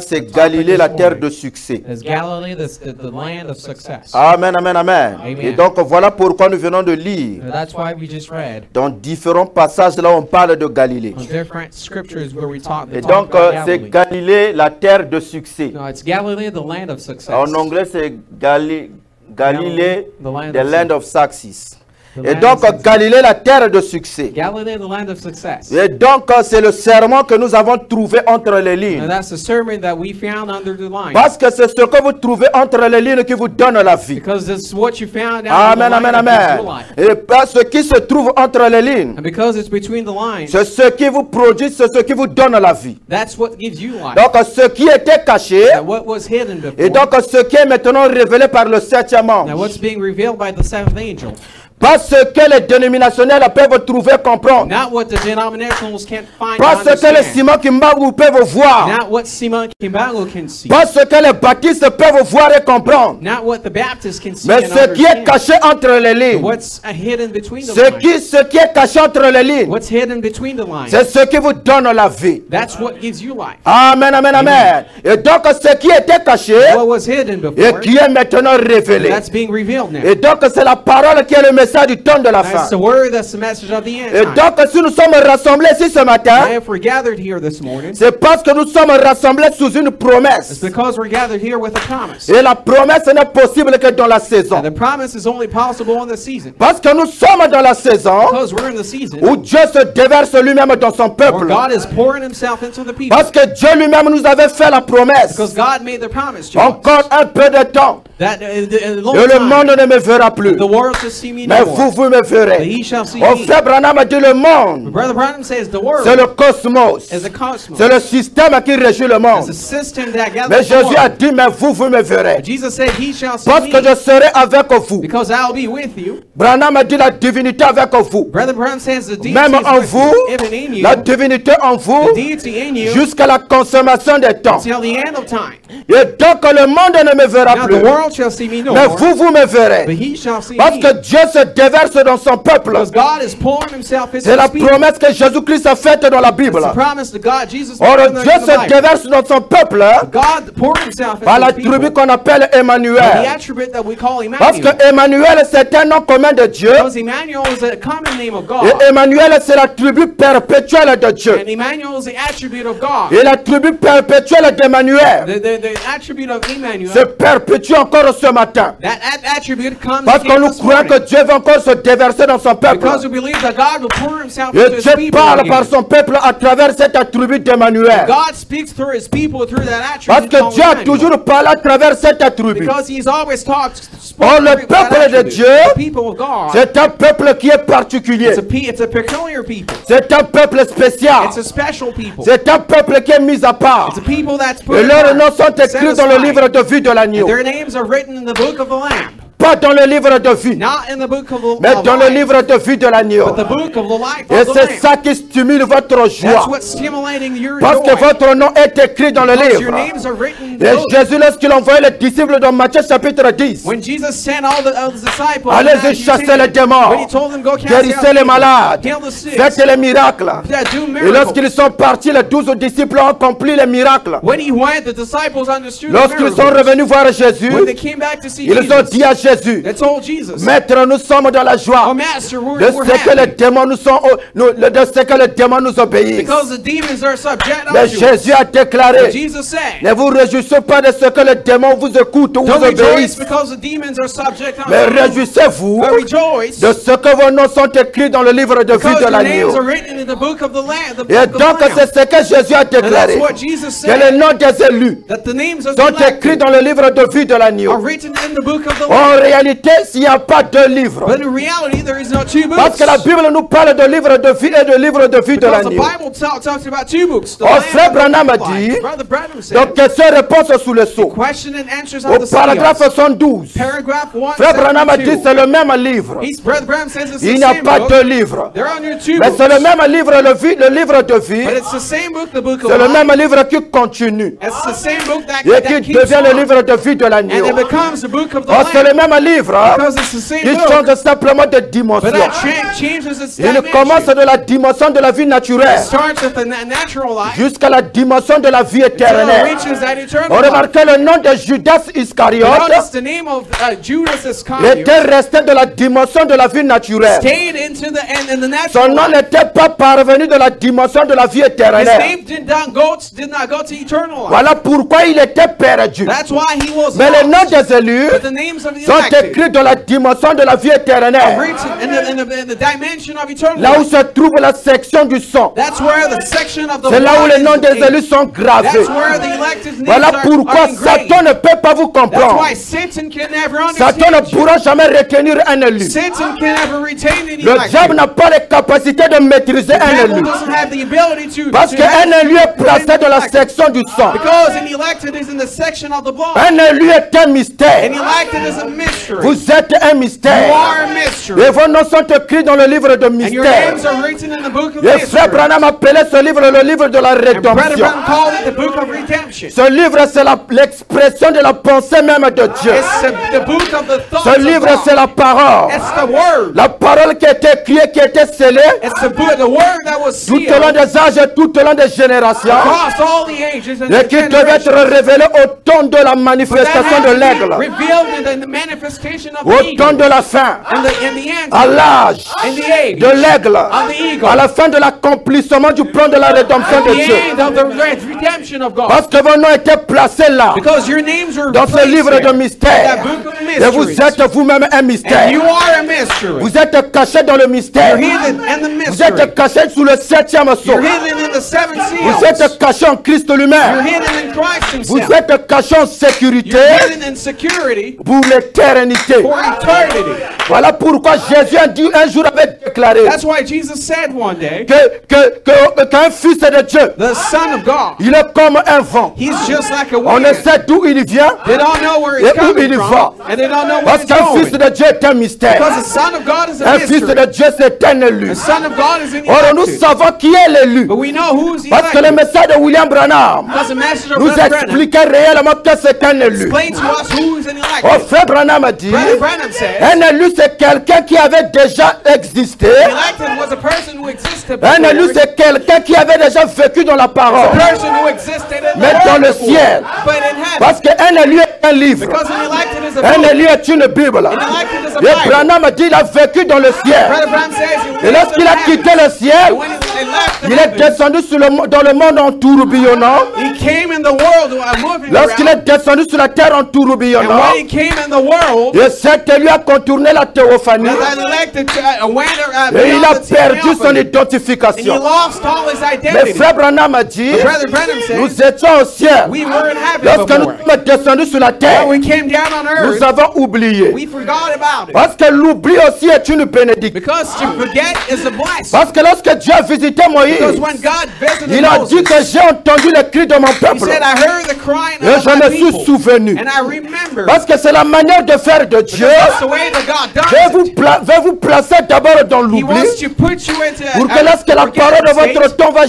c'est Galilée, la terre de succès. is Galilee, the land of success. Amen, amen, amen. Amen. Et donc, voilà pourquoi nous venons de lire. And that's why we just read Dans différents passages, là, on parle de Galilée. on different scriptures where we talk, they Et talk donc, about c'est Galilee. Galilée, la terre de succès. No, it's Galilee, the land of success. En anglais, c'est Galilée, the land the of land of success. The Et land donc, of success. Galilée, la terre de succès. Galilee, the land of success. Et donc, c'est le serment que nous avons trouvé entre les And lignes. that's the sermon that we found under the line. Parce que c'est ce que vous trouvez entre les lignes qui vous donne la vie. Because it's what you found out Amen, in the line amen, that gives amen. you life. Et pas ce qui se trouve entre les lignes, And because it's between the lines, c'est ce qui vous produit, c'est ce qui vous donne la vie. that's what gives you life. Donc, ce qui était caché, Now, what was hidden before, et donc ce qui est maintenant révélé par le septième now ange. what's being revealed by the seventh angel. Pas ce que les dénominationnels peuvent trouver, comprendre. Not what the denominationals can't find Pas or ce que les understand. Simon Kimbagu peuvent voir. Not what Simon Kimbango can see. Pas ce que les baptistes peuvent voir et comprendre. Not what the Baptists can see Mais and ce qui est understand. caché entre les lignes. What's hidden between the Ce lines. qui est caché entre les lignes. What's hidden between the lines. C'est ce qui vous donne la vie. That's what gives you life. Amen, amen, amen. Et donc ce qui était caché What was hidden et before, qui est maintenant révélé. that's being revealed now. Et donc c'est la parole qui est le message du temps de la fin. That's the word, that's the message of the end Et time. donc si nous sommes rassemblés ici ce Now, matin, if we're gathered here this morning, c'est parce que nous sommes rassemblés sous une it's promesse. because we're gathered here with a promise. Et la promesse n'est possible que dans la saison. And the promise is only possible in the season. Parce que nous sommes dans la saison Because we're in the season où Dieu se déverse lui-même dans son where peuple. God is pouring himself into the people. Parce que Dieu lui-même nous avait fait la promesse. Because God made the promise to us Encore un peu de temps that in a long et le time, monde ne me verra plus. the world shall see me Mais no vous, more. vous me But verrez. he shall see Au me. frère Branham a dit le monde, Brother Branham says the world c'est le cosmos. is a cosmos. C'est le système qui régit le It's monde. a system that gathers Mais the Jésus a world. dit, mais vous, vous me verrez. But Jesus said he shall see Parce que me je serai avec vous. because I'll be with you. Branham a dit la divinité avec vous. Brother Branham says the deity Même is en with vous, you, even in you, la divinité en vous, the deity in you, jusqu'à la consommation des temps. till the end of time. Et donc le monde ne me verra Now plus. the world shall see me no Mais more, vous, vous me but verrez. he shall see Parce me. que Dieu se déverse dans son peuple. Because God is pouring himself into C'est la his people. promesse que Jésus-Christ a faite dans la Bible. It's the promise that God, Jesus Or made in Dieu the se Bible. déverse dans son peuple God poured himself into par la his people. tribu qu'on appelle The Emmanuel. attribute that we call Parce Emmanuel. que Emmanuel c'est un nom commun de Dieu. Because Emmanuel is a common name of God. Et Emmanuel c'est la tribu perpétuelle de Dieu. And Emmanuel is the attribute of God. Et la tribu perpétuelle d'Emmanuel The attribute of Emmanuel, se perpétue encore ce matin. that attribute comes Parce que again nous this croyons morning. que Dieu va encore se déverser dans son peuple. Because we believe that God will pour himself Et into his Dieu people parle again. par son peuple à travers cette tribu d'Emmanuel. God speaks through his people through that attribute Parce que called Dieu a Emmanuel. toujours parlé à travers cette tribu. Because he's always talked, Or spoken le with that peuple de attribute. Dieu, The people of God, C'est un peuple qui est particulier. it's a peculiar people. C'est un peuple spécial. It's a special people. C'est un peuple qui est mis à part. It's a people that's put Et leurs apart, noms sont set écrits dans le aside. livre de vie de l'agneau. Their names are written in the book of the Lamb. Pas dans le livre de vie, Not in the book of the mais dans le life, livre de vie de l'agneau. but the book of the life Et of the c'est Lamb. ça qui stimule votre That's joie. what's stimulating your Parce que joy. votre nom est écrit dans le Because livre. your names are written Et Jésus, lorsqu'il envoyait les disciples dans Matthieu chapitre 10, When Jesus sent all the disciples, allez-y chasser les démons, when he told them go cast guérissez out les demons, malades, heal the sick, faites les miracles. do Et miracles. lorsqu'ils sont partis, les 12 disciples ont accompli les miracles. When he went, the disciples understood the Lorsqu'ils sont miracles. revenus voir Jésus, When they came back to see ils ont Jesus, dit à Jésus, they told Jesus, Maître, nous sommes dans la "Oh joie Master, de we're ce que les happy démons de ce que les démons nous obéissent. because the demons are subject Mais unto us." Jésus a déclaré, Jesus said, ne vous réjouissez pas de ce que les démons vous écoutent ou vous "Don't rejoice obéissent, because the demons are subject mais unto us, réjouissez-vous but rejoice de ce que vos noms sont écrits dans le livre de vie because de your names l'agneau. are written in the book of the Lamb." The Et book of donc the Lamb. c'est ce que Jésus a And that's déclaré, what Jesus que les said, noms des élus that the names of the sont écrits elected dans le livre de vie de are l'agneau. written in the book of the Lamb. En réalité, s'il n'y a pas deux livres, But in reality, there is no two parce books. que la Bible nous parle de livre de vie et de livre de vie de Because the l'agneau. Bible talks about two books. The Oh, Lamb frère and the Branham a Life. dit, Brother Branham said, donc question-réponse sous le sceau. question and answers Au on the paragraphe seals. 112, Paragraph 1. frère Branham a dit c'est le même livre. Brother Branham says it's Il the n'y a same pas book. deux livres. There are only two Mais books. c'est le même livre, le livre de vie. But it's the same book, the book of C'est le life. même livre qui continue It's the same book that et keeps qui devient le on. livre de vie de And l'agneau. it becomes the book of the Oh, c'est le Lamb. même livre Because it's the same qui book. change simplement de But dimension. that changes its Il commence dimension. de la dimension de la vie naturelle Starts with the natural life. jusqu'à la dimension de la vie Until it éternelle. reaches that eternal On life. remarquait le nom de Judas Iscariote Notice the name of Judas Iscariot était resté de la dimension de la vie naturelle. stayed into the in the Son natural nom life. n'était pas parvenu de la dimension de la vie His éternelle. name did not go to eternal life. Voilà pourquoi il était perdu. That's why he was Mais les noms lost. des élus But the names of the sont elected écrits dans la dimension de la vie are éternelle. written in the dimension of eternal Là où life. se trouve la section du sang. That's where the section of the C'est là où blood les noms des is. élus sont gravés. That's where the elected names Voilà are pourquoi engraved. Satan ne peut pas vous That's comprendre. why Satan can never Satan ne understand you. pourra jamais retenir un élu. Satan can never retain any Le elected. diable n'a pas les capacités de maîtriser The un devil élu. doesn't have the ability to Parce to qu'un have- élu est placé dans la section du sang. because an elected is in the section of the blood. Un élu est un An mystère. elected is a mystery. Vous êtes un You mystère. are a mystery. Et vos noms sont écrits dans le livre de And your mystère. names are written in the book of Et mystery. frère Branham appelait ce livre le livre de la And Brother rédemption. Branham called it the book of redemption. Ce livre, c'est l'expression de la pensée même de Dieu. It's the book of the thoughts Ce of livre, God. c'est la parole. It's the word. La parole qui était écrite, qui était scellée It's the book, the word that was tout sealed au long des âges et tout au long des générations. across all the ages and Et the qui devait être generations. révélé au temps de la That manifestation de has to be l'aigle, revealed in the manifestation of au the temps eagle. de la fin, In the end, à l'âge in the age, de l'aigle, of the eagle, à la fin de l'accomplissement du plan de la rédemption at de the Dieu. end of the redemption of God. Parce que vos noms étaient placés là, Because your names were dans ce placed livre there, de mystère. that book of Et vous mysteries. êtes vous-même un mystère. And you are a mystery. Vous êtes caché dans le mystère. You're hidden in the Vous mystery. êtes caché sous le septième sceau. You're hidden in the seven Vous seals. êtes caché en Christ You're lui-même. hidden in Christ Vous himself. êtes caché en sécurité You're hidden in security pour l'éternité. for eternity. Voilà pourquoi Jésus un jour avait déclaré That's why Jesus said one day, qu'un fils de Dieu, the Son of God, il est comme un vent. he's just like a On wind. ne sait d'où il vient, They don't know where et it's où coming il from, va. and they don't know where Parce it's qu'un fils going. de Dieu est un mystère. Because the Son of God is a Un fils mystery. de Dieu, c'est un élu. The Son of God is an Or, nous elected. savons qui est l'élu. But we know who's Parce que le elected. message de William Branham Because the message of nous Brother Branham expliquait réellement que c'est qu'un élu. explain to us who's an Oh, elected. frère Branham a dit, Brother Branham says, un élu c'est quelqu'un qui avait déjà existé. elected was a person who existed Un before. élu c'est quelqu'un qui avait déjà vécu dans la A parole. person who existed in the Mais dans world le before, ciel. but in heaven. Parce qu'un élu est un livre. Because an elected is a Un book. élu est une Bible. An elected is a Et Bible. Branham a dit il a vécu dans le ciel. Brother Branham says he Et lived lorsqu'il in a heaven. quitté le ciel, And when he left the il est heaven, descendu dans le monde en tourbillonnant. he came in the world moving Lorsqu'il around. est descendu sur la terre en And tourbillonnant, when he came in the world, et cet élu a contourné la théophanie. that elected went Et il a beyond the perdu son theophany. And he identification. lost all his Mais identity. frère Branham a dit, Brother Branham said, nous étions au ciel. we were in heaven Lorsque nous before. sommes descendus sur la terre, When we came down on earth, nous avons oublié. we forgot about it. Parce que l'oubli aussi est une bénédiction. Because to forget is a blessing. Parce que lorsque Dieu a visité visité Moïse, Because when God visited il a Moses, dit que j'ai entendu le cri de mon he peuple. said, I heard the crying Et of je my me suis people. souvenu. And I remember. Parce que c'est la manière de faire de Dieu. That's the way that God does it. Veut vous placer d'abord dans He l'oubli wants to put you into pour que lorsque la parole de votre temps va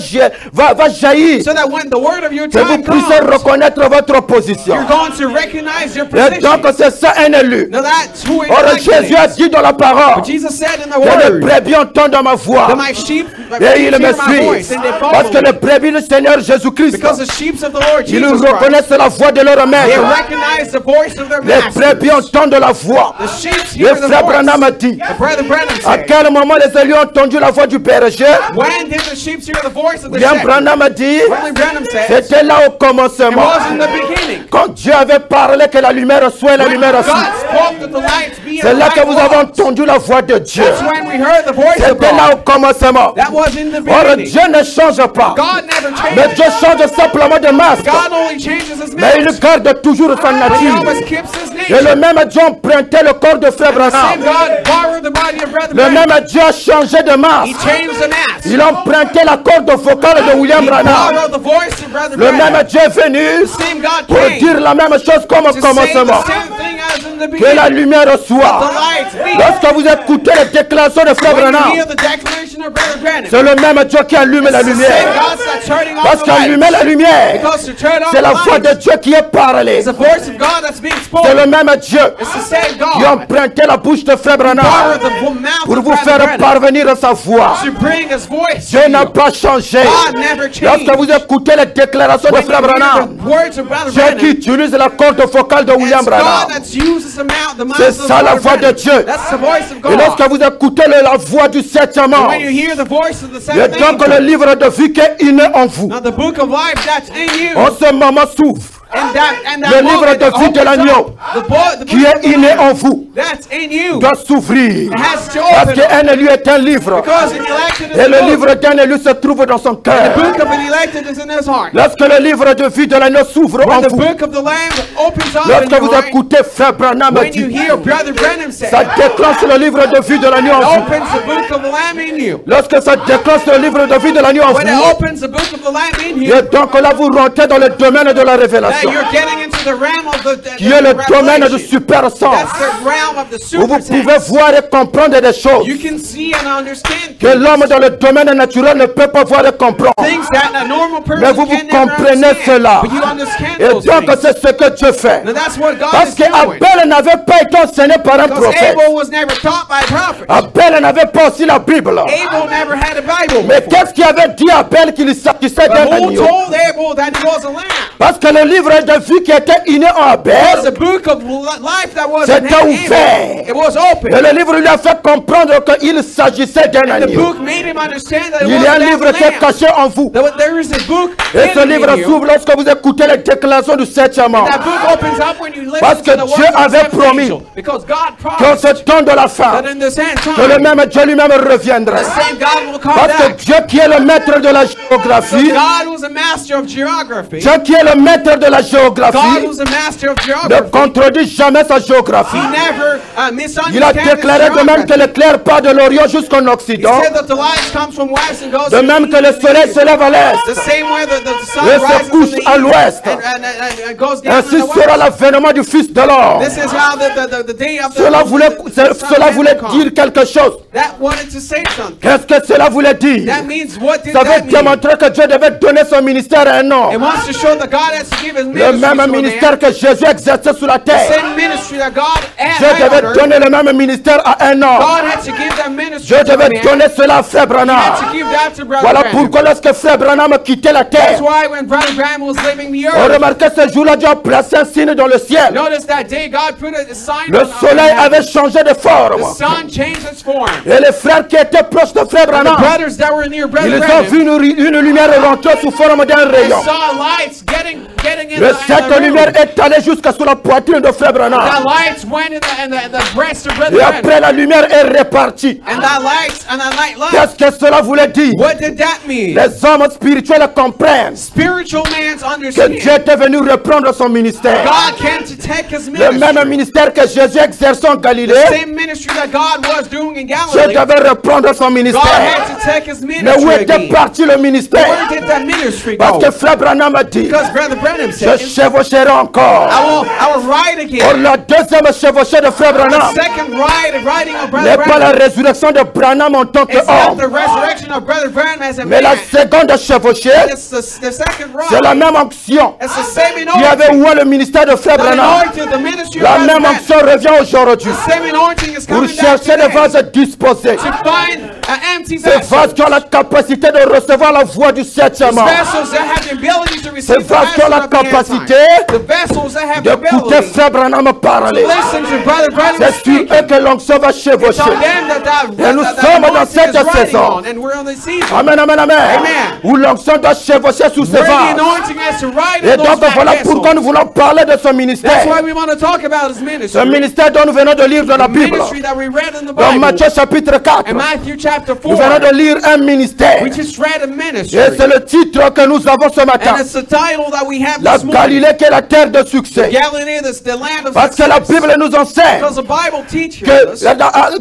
jaillir, so that when the word of your que vous time puissiez comes, reconnaître votre position. you're going to recognize your Et donc position. c'est ça un élu. Now that's who Or it Jésus a dit dans la parole But Jesus said in the que les word brebis entendent ma voix that my sheep et ils hear me my voice suivent. and they Parce que follow les me. brebis du Seigneur Jésus-Christ, Because the sheep of the Lord ils Jesus Christ, reconnaissent la voix de leur they maître. recognize the voice of their Les brebis master. entendent la voix. The sheep Le hear the frère Branham a voice. dit, The brother Branham à said, quel moment les élus ont entendu la voix du berger? when did the sheep hear the voice of the William shepherd? Branham a dit, William Branham said, c'était là au it commencement. was in the beginning. Quand Dieu avait parlé que la lumière soit, la When lumière God soit. spoke that the lights be C'est and the là que light vous avez was. entendu la voix de Dieu. That's when we heard the voice of C'était là God. au commencement. That was in the Or beginning. Dieu ne change pas. God never Mais changes. Dieu change simplement de masque. God only changes his Mais il message. garde toujours sa But he nature. always keeps his Et nature. le même Dieu empruntait le corps de frère The same Branham. God borrowed the body of Brother Le Branham. même Dieu a changé de He masque. changed the mask. Il a emprunté la corde vocale de William He Branham. borrowed the voice of Brother Le Branham. même Dieu est venu The same God pour came dire la même chose comme au to say the commencement. same thing as in the Que la beginning. lumière The soit. lights be. Lorsque vous écoutez les déclarations de frère When you Branham, hear the declaration of Brother Branham, c'est le même Dieu qui allume la it's the same lumière. God that's turning Parce on the qu'allumer lights. la lumière, Because to turn on c'est la voix the de lights Dieu qui est parlée. is the voice of God that's being C'est le spoken. même Dieu It's the same qui a God. emprunté la bouche de frère Borrowed Branham the mouth pour of vous Brother faire Branham parvenir sa voix. to bring his voice Dieu to n'a you. pas changé. God never changed. Lorsque vous écoutez les déclarations de When frère you hear Branham, the words of Brother Dieu qui Branham, utilise la corde vocale de William it's God Branham. that uses the mouth C'est of ça la Brother voix de Branham. Dieu. That's the voice of Et lorsque God. vous écoutez la voix du septième And ange, when you hear the voice of the il y a seventh donc le angel, livre de vie qui est inné en vous. now the book of life that's in you, En ce moment s'ouvre and that le livre moment de vie de opens l'agneau up. The book qui est of inné life en vous. that's in you Doit s'ouvrir. has to Parce open up. qu'un élu est un livre. Because an elected is Et a le book. livre d'un élu se trouve dans son The cœur. book of an elected is in his heart. Lorsque le livre de vie de l'agneau s'ouvre en When the vous, book of the Lamb opens up in lorsque your vous heart, écoutez frère Branham when you dit, hear Brother Branham say, ça déclenche le livre de vie de l'agneau en it vous. opens the book of the Lamb in you. Lorsque ça déclenche le livre de vie de l'agneau en When it vous, opens the book of the Lamb in you, et donc là vous rentrez dans le domaine de la that révélation, you're getting into the realm of the qui est le domaine du revelation. super sens, That's the realm of the où vous super pouvez sense. voir et comprendre des choses You can see and understand que l'homme dans le domaine naturel ne peut pas voir et comprendre. things that a normal Mais person vous can never comprenez understand. cela. But you understand Et those donc things. c'est ce que Dieu fait. Now that's what God Parce is doing. qu'Abel n'avait pas été enseigné par un Because prophète. Abel was never taught by a prophet. Abel n'avait pas aussi la Bible. Abel never had a Bible Mais before. qu'est-ce qui avait dit à Abel qu'il s'agissait But d'un who agneau? told Abel that he was a lamb? Parce que le livre de vie qui était inné en It was a Abel, book of life that was C'était in Abel. ouvert. It was et open. le livre lui a fait comprendre qu'il s'agissait d'un The agneau. book made him understand that it Il was y a un that livre qui est lamb. caché en vous. There is a book Et ce hidden livre in you. s'ouvre lorsque vous écoutez les déclarations du septième ange. That book opens up when you listen Parce que to the Dieu words of the avait seventh promis angel. Because God Qu'en promised ce temps de la fin, that in this end que le time, même Dieu lui-même reviendrait. the same God will come Parce que back. Dieu qui est le maître de la So géographie, God was a master of geography. Dieu qui est le maître de la God géographie, was a master of ne geography. contredit jamais sa géographie. He never Il a misunderstood déclaré de même que l'éclair part de l'Orient jusqu'en He Occident, said that the light comes from west and goes de même que le soleil se lève à l'est. the same way that the sun Et se rises couche in the à east l'ouest. and goes down Ainsi in the sera west. l'avènement du Fils de l'homme. This is how the day of the Cela voulait, the Son of cela Man voulait will dire come. quelque chose. That wanted to say something. Qu'est-ce que cela voulait dire? That means what did Ça veut that mean? démontrer que Dieu devait donner son ministère à un It homme. wants to show that God has to give his Le ministry même to a ministère man. que Jésus exerçait sur la The terre. same ministry that God Dieu had on devait earth. donner le même ministère à un homme. God had to give that ministry Dieu to a devait man. donner cela à Frère He Branham. had to give that to Brother Voilà Branham. pourquoi lorsque Frère Branham quittait la That's terre, why when Brother Branham was leaving the on earth, remarquait ce jour-là, Dieu a placé un signe dans le ciel. notice that day God put a sign Le on soleil heaven. avait changé de forme. The sun changed its form. Et les frères qui étaient proches de Frère The Branham, brothers that were near Brother ils ont Branham, vu une lumière rentrer sous forme d'un they rayon. saw lights getting getting in Cette the lumière room. est allée jusqu'à sous la poitrine de Frère Branham. The lights went in the breast of Brother Et Branham. après, la lumière est répartie. And that light left. Qu'est-ce que cela voulait dire? What did that mean? Les hommes spirituels comprennent Spiritual man's que understand. Dieu était venu reprendre son ministère. God came to take his Le même ministry. ministère que Jésus exerçait en Galilée, Same ministry that God was doing in Dieu Galilee. devait reprendre son God ministère. had to take his Mais ministry où était again. parti le Where ministère? did that ministry Parce go? que Frère Branham a dit, Because Brother Branham je said, chevaucherai encore. I will ride Or again. la deuxième chevauchée de Frère The Branham second riding of n'est Brother pas la Branham. résurrection de Branham en tant It's not the qu'homme, resurrection of Brother Branham as a mais la man. seconde chevauchée, It's the second c'est la ride. même onction It's the same qui avait anointing. oué le ministère de Frère The Branham. anointing, the ministry of La Brother même Branham. onction revient aujourd'hui The same anointing is pour coming back chercher des today. vases disposés. To find an empty Ces vessel. vases qui ont la capacité de recevoir la voix du septième ange. Vessels that have the ability to Ces receive the vases qui ont la message of the capacité end time. The vessels that have the d'écouter ability Frère Branham to parler. listen to Brother Branham C'est sur speak. eux que l'onction va It's on chevaucher. them that Et nous that sommes dans anointing cette is riding saison. on, and we're on the season. Amen, amen, amen. Amen. Où l'onction doit chevaucher sous ces Where the vases. anointing has to ride Et in those donc voilà vessels. pourquoi nous voulons parler de ce That's ministère. why we want to talk about his Ce ministry. ministère dont nous venons de lire dans la The Bible. ministry that we read in the Dans Bible. Matthieu chapitre 4. In Matthew chapter Nous venons 4, de lire un ministère. we just read a ministry. Et c'est le titre que nous avons ce matin. And it's the title that we have La this morning. Galilée qui est la terre de succès. Galilee, the land of Parce que la success. Bible nous enseigne Because the Bible teaches us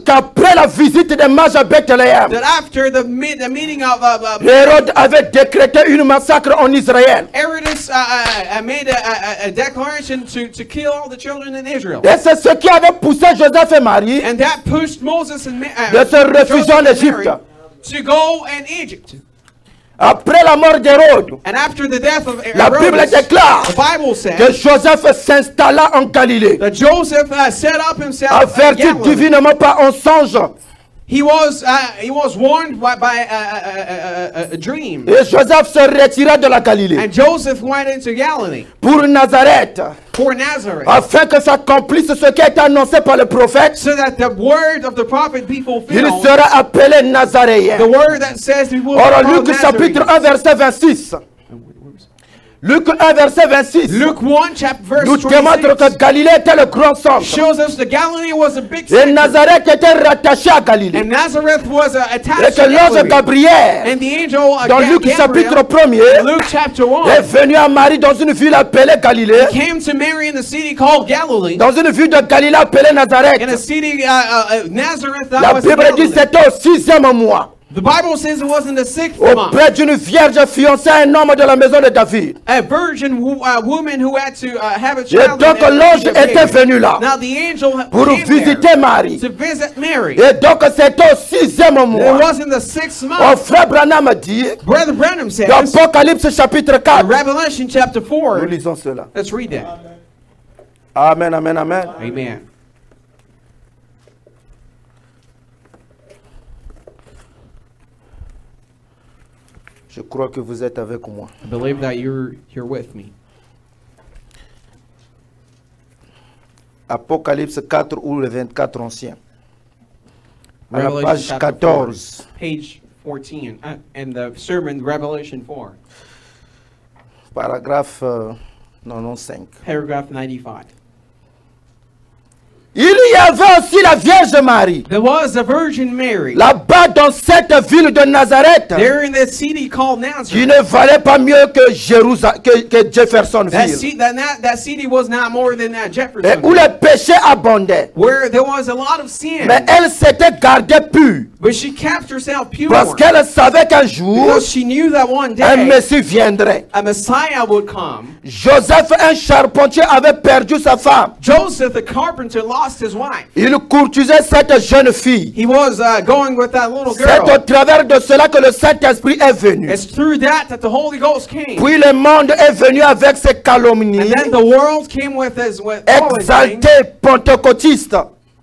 qu'après la visite des mages à Bethléem, that after the meeting of Hérode avait décrété une massacre en Israël. Herodes made a declaration to kill all the children in Israel. Et c'est ce qui avait poussé Joseph et Marie And that pushed Moses and de se réfugier en Joseph and Égypte. Mary to go in Egypt. Après la mort d'Hérode, And after the death of la Bible Herodes, déclare the Bible says que Joseph s'installa en Galilée, that Joseph set up himself in averti Galilee. divinement par un songe. He was warned by a dream. Et Joseph se retira de la Galilée And Joseph went into Galilee pour Nazareth, for Nazareth, afin que s'accomplisse ce qui a été annoncé par le prophète. so that the word of the prophet be Il fulfilled. sera appelé Nazaréen. The word that says we will Or be Luc called chapitre Nazarenes. 1 verset 26. Luc 1 verset 26 Luke 1 chapter verse nous démontre 26 que Galilée était le grand centre. shows us that Galilee was a big Et city. Nazareth était rattaché à Galilée. And Nazareth was Et attached que to l'ange Galilee. Gabriel, And the angel dans Luc chapitre Gabriel, 1er, Luke chapter est 1, venu à Marie dans une ville appelée Galilée, came to Mary in the city called Galilee. dans une ville de Galilée appelée In a Nazareth. city, Nazareth, that La was in Bible dit Galilee. c'était au 6e mois, The Bible says it was in the 6th month. auprès d'une vierge fiancée à un homme de la maison de David. A virgin woman who had to have a Et child. donc in l'ange age of était age. venu là Now the angel pour came visiter there Marie. to visit Mary. Et donc c'était au 6e It mois. was in the 6th Oh, month. frère Branham dit, Brother Branham says, dans Apocalypse chapitre 4, Revelation chapter nous 4. lisons cela. Let's read that. Amen, amen, amen. Amen. Je crois que vous êtes avec moi. I believe that you're with me. Apocalypse 4 ou le 24 ancien. À la Revelation page chapter 14. 4, page 14, and the sermon Revelation 4, Paragraphe 95. paragraph 95. Il y avait aussi la Vierge Marie, There was a Virgin Mary là-bas dans cette ville de Nazareth, there in that city called qui Nazareth. ne valait pas mieux que Jérusalem, que That, Jeffersonville, that city was not more than et Jefferson, où les péchés abondaient. where there was a lot of sin. Mais elle s'était gardée pure, But she kept herself pure parce qu'elle savait qu'un jour, because she knew that one un day Messie viendrait. a Messiah would come. Joseph, un charpentier, avait perdu sa femme. Joseph, the carpenter, lost his wife. Il courtisait cette jeune fille. He was going with that little C'est au girl. travers de cela que le Saint-Esprit est venu. It's through that the Holy Ghost came. Puis le monde est venu avec ses calomnies, And then the world came with all his things. exalté, pentecôtiste.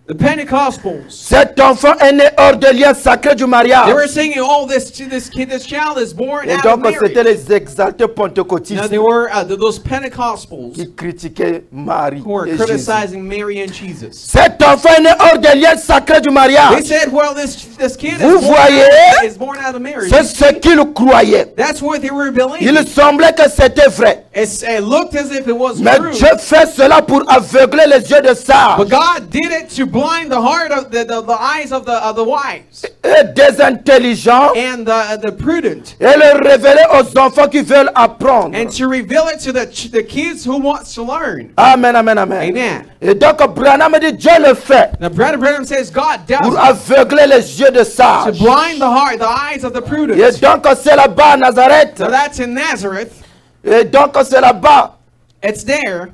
The Pentecostals. Cet enfant est né hors des liens sacrés du They mariage. were singing, "Oh, this child is born Et out of donc Mary." c'était les exaltés Now pentecôtistes they were those Pentecostals qui critiquaient Marie who were et Jésus. criticizing Mary and Jesus. Cet enfant est né hors des liens sacrés du They mariage. said, "Well, this kid Vous voyez, is born out of Mary." c'est ce qu'ils croyaient. That's what they were believing. Il semblait que c'était vrai. It looked as if it was Mais true. Dieu fait cela pour aveugler les yeux des sages But God did it to blind the heart of the eyes of the wise et des intelligents and the prudent, et le révéler aux enfants qui veulent apprendre. and to reveal it to the kids who wants to learn. Amen, amen, amen. Amen. Et donc Branham dit Dieu le fait Now, Brother Branham says God does pour it aveugler les yeux des to sages. blind the heart, the eyes of the Et prudent. donc c'est là-bas à Nazareth. So that's in Nazareth. Et donc c'est là-bas It's there.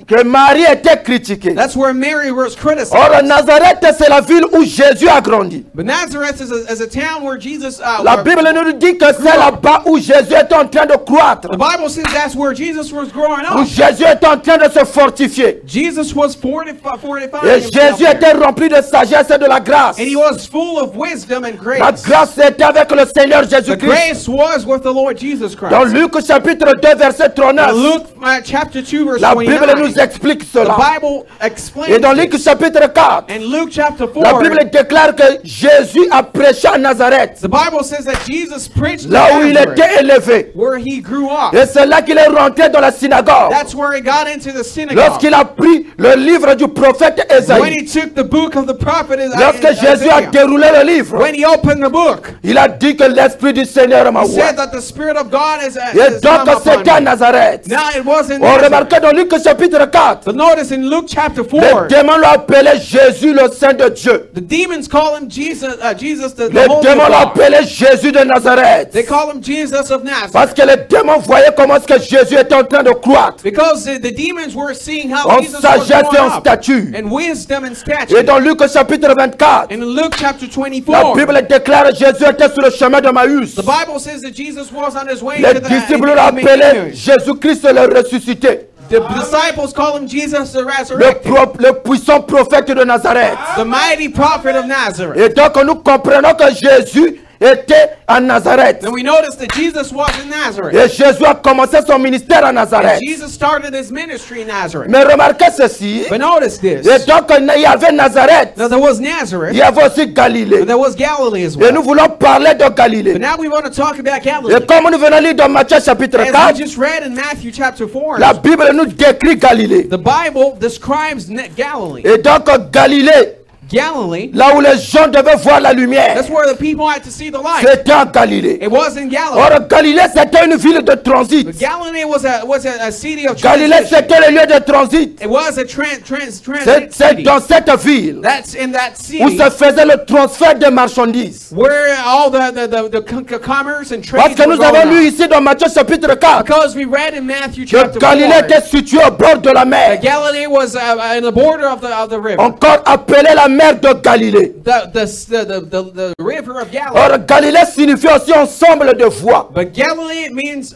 que Marie était critiquée. That's where Mary was criticized. Or Nazareth c'est la ville où Jésus a grandi. But Nazareth is a town where Jesus. La Bible nous dit que c'est là-bas où Jésus est en train de croître. The Bible says that's where Jesus was growing Où up. Jésus est en train de se fortifier. Jesus was fortifying Et himself Jésus there. était rempli de sagesse et de la grâce. And he was full of wisdom and grace. La grâce était avec le Seigneur The Jésus-Christ. grace was with the Lord Jesus Christ. Dans Luc chapitre 2 verset In 39, Luke chapter 2 verse la Bible 29, nous explique the cela. Bible explains Et dans Luc this. chapitre 4, In Luke chapter 4, la Bible déclare que Jésus a prêché à Nazareth, the Bible says that Jesus preached in là où il Nazareth, était élevé. where he grew up. Et c'est là qu'il est rentré dans la synagogue. That's where he got into the synagogue. Lorsqu'il a pris le livre du prophète When Ésaïe, he took the book of the prophet lorsque Jésus a Isaiah, déroulé le livre, when he opened the book, il a dit que l'Esprit du Seigneur m'a he ouvert. said that the Spirit of God is Et donc come c'était à upon me. Nazareth. Now it was in On Nazareth. remarque dans Luc chapitre 4, But notice in Luke chapter 4, les démons l'ont appelé Jésus le Saint de Dieu. the demons call him Jesus the Les Holy démons l'ont God. appelé Jésus de Nazareth. They call him Jesus of Nazareth. Parce que les démons voyaient comment est-ce que Jésus était en train de croître Because the demons were seeing how en Jesus was sagesse et growing en up stature. in wisdom and Et stature. dans Luc chapitre 24, In Luke chapter la 24, Bible déclare que Jésus était sur le chemin de Maüs. the Bible says that Jesus was on his way Les to the disciples l'ont Emmaus. appelé Jésus-Christ le ressuscité. The disciples call him Jesus the Le, resurrected, le puissant prophète de Nazareth. the mighty prophet of Nazareth. Et donc nous comprenons que Jésus était à Nazareth. Then we notice that Jesus was in Nazareth. Et Jésus a commencé son ministère à And Nazareth. Jesus started his ministry in Nazareth. Mais remarquez ceci. But notice this. Et donc il y avait Nazareth. Now there was Nazareth, Il y avait aussi Galilée. and there was Galilee as Et nous well. voulons parler de But Galilée. now we want to talk about Et Galilee. comme nous venons lire dans Matthieu chapitre As 4, we just read in Matthew chapter 4, la Bible nous décrit Galilée. the Bible describes Galilee. Et donc Galilée, Galilee, là où les gens devaient voir la lumière, that's where the people had to see the light. c'était en Galilée. It was in Galilee. Or Galilée, c'était une ville de transit. But Galilee was a city of Galilée, transition. c'était le lieu de transit. It was a transit C'est city. dans cette ville That's in that où city se faisait le transfert des marchandises. where all the commerce and trade Parce que were nous avons going lu on. ici dans Matthieu chapitre 4 Because we read in Matthew que chapter 4 Galilée était située au bord de la that mer, Galilee was in the border of the river. encore appelée la mer de Galilée. The river of Galilee. Or Galilée signifie aussi ensemble de voix. But Galilee, it means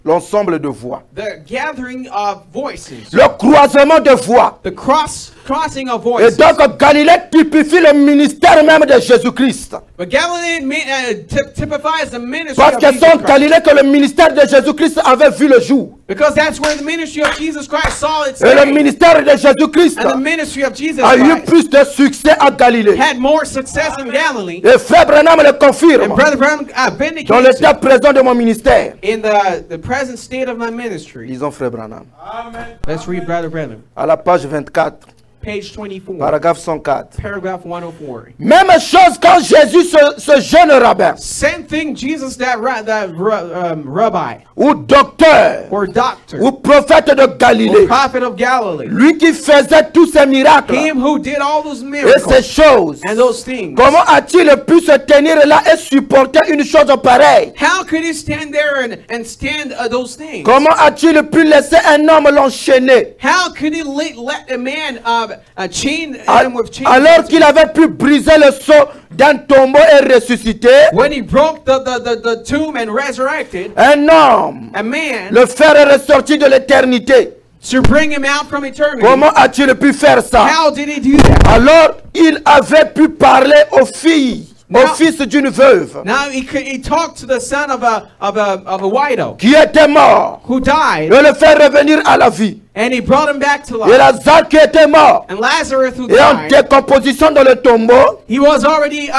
L'ensemble de voix. the gathering of voices. Le croisement de voix. The crossing of Et voices. donc Galilée typifie le ministère même de Jésus-Christ. But Galilee typifies the ministry Parce of que Jesus c'est en Christ. Galilée que le ministère de Jésus-Christ avait vu le jour. Because that's where the ministry of Jesus Christ saw its Et le day. ministère de Jésus-Christ And the ministry of Jesus a eu Christ plus de succès à Galilée. had more success in Galilee. Et Frère Branham le confirme And Brother Branham dans vindicates l'état it présent de mon ministère. in the present state of my ministry. Lisons Frère Branham. Let's read Brother Branham. À la page 24, Page 24, paragraphe 104. paragraph 104. Même chose quand Jésus, ce jeune rabbin, Same thing, Jesus, that rabbi, ou docteur, or doctor, ou prophète de or Galilée, prophet of Galilee, lui qui faisait tous ces miracles him who did all those et miracles ces choses, and those things. comment a-t-il pu se tenir là et supporter une chose pareille? How could he stand there and stand those things? Comment a-t-il pu laisser un homme l'enchaîner How could he let a man chain him with chains? alors qu'il avait pu briser le sceau d'un tombeau et ressusciter? When he broke the tomb and resurrected Un homme, a man le faire ressortir de l'éternité. to bring him out from eternity. Comment a-t-il pu faire ça? How did he do that? Alors il avait pu parler aux filles, au Now- fils d'une veuve Now he talked to the son of a widow qui était mort who died, et le faire revenir à la vie. and he brought him back to Et life. Lazare qui était mort And Lazarus who et en died, décomposition dans le tombeau, he was already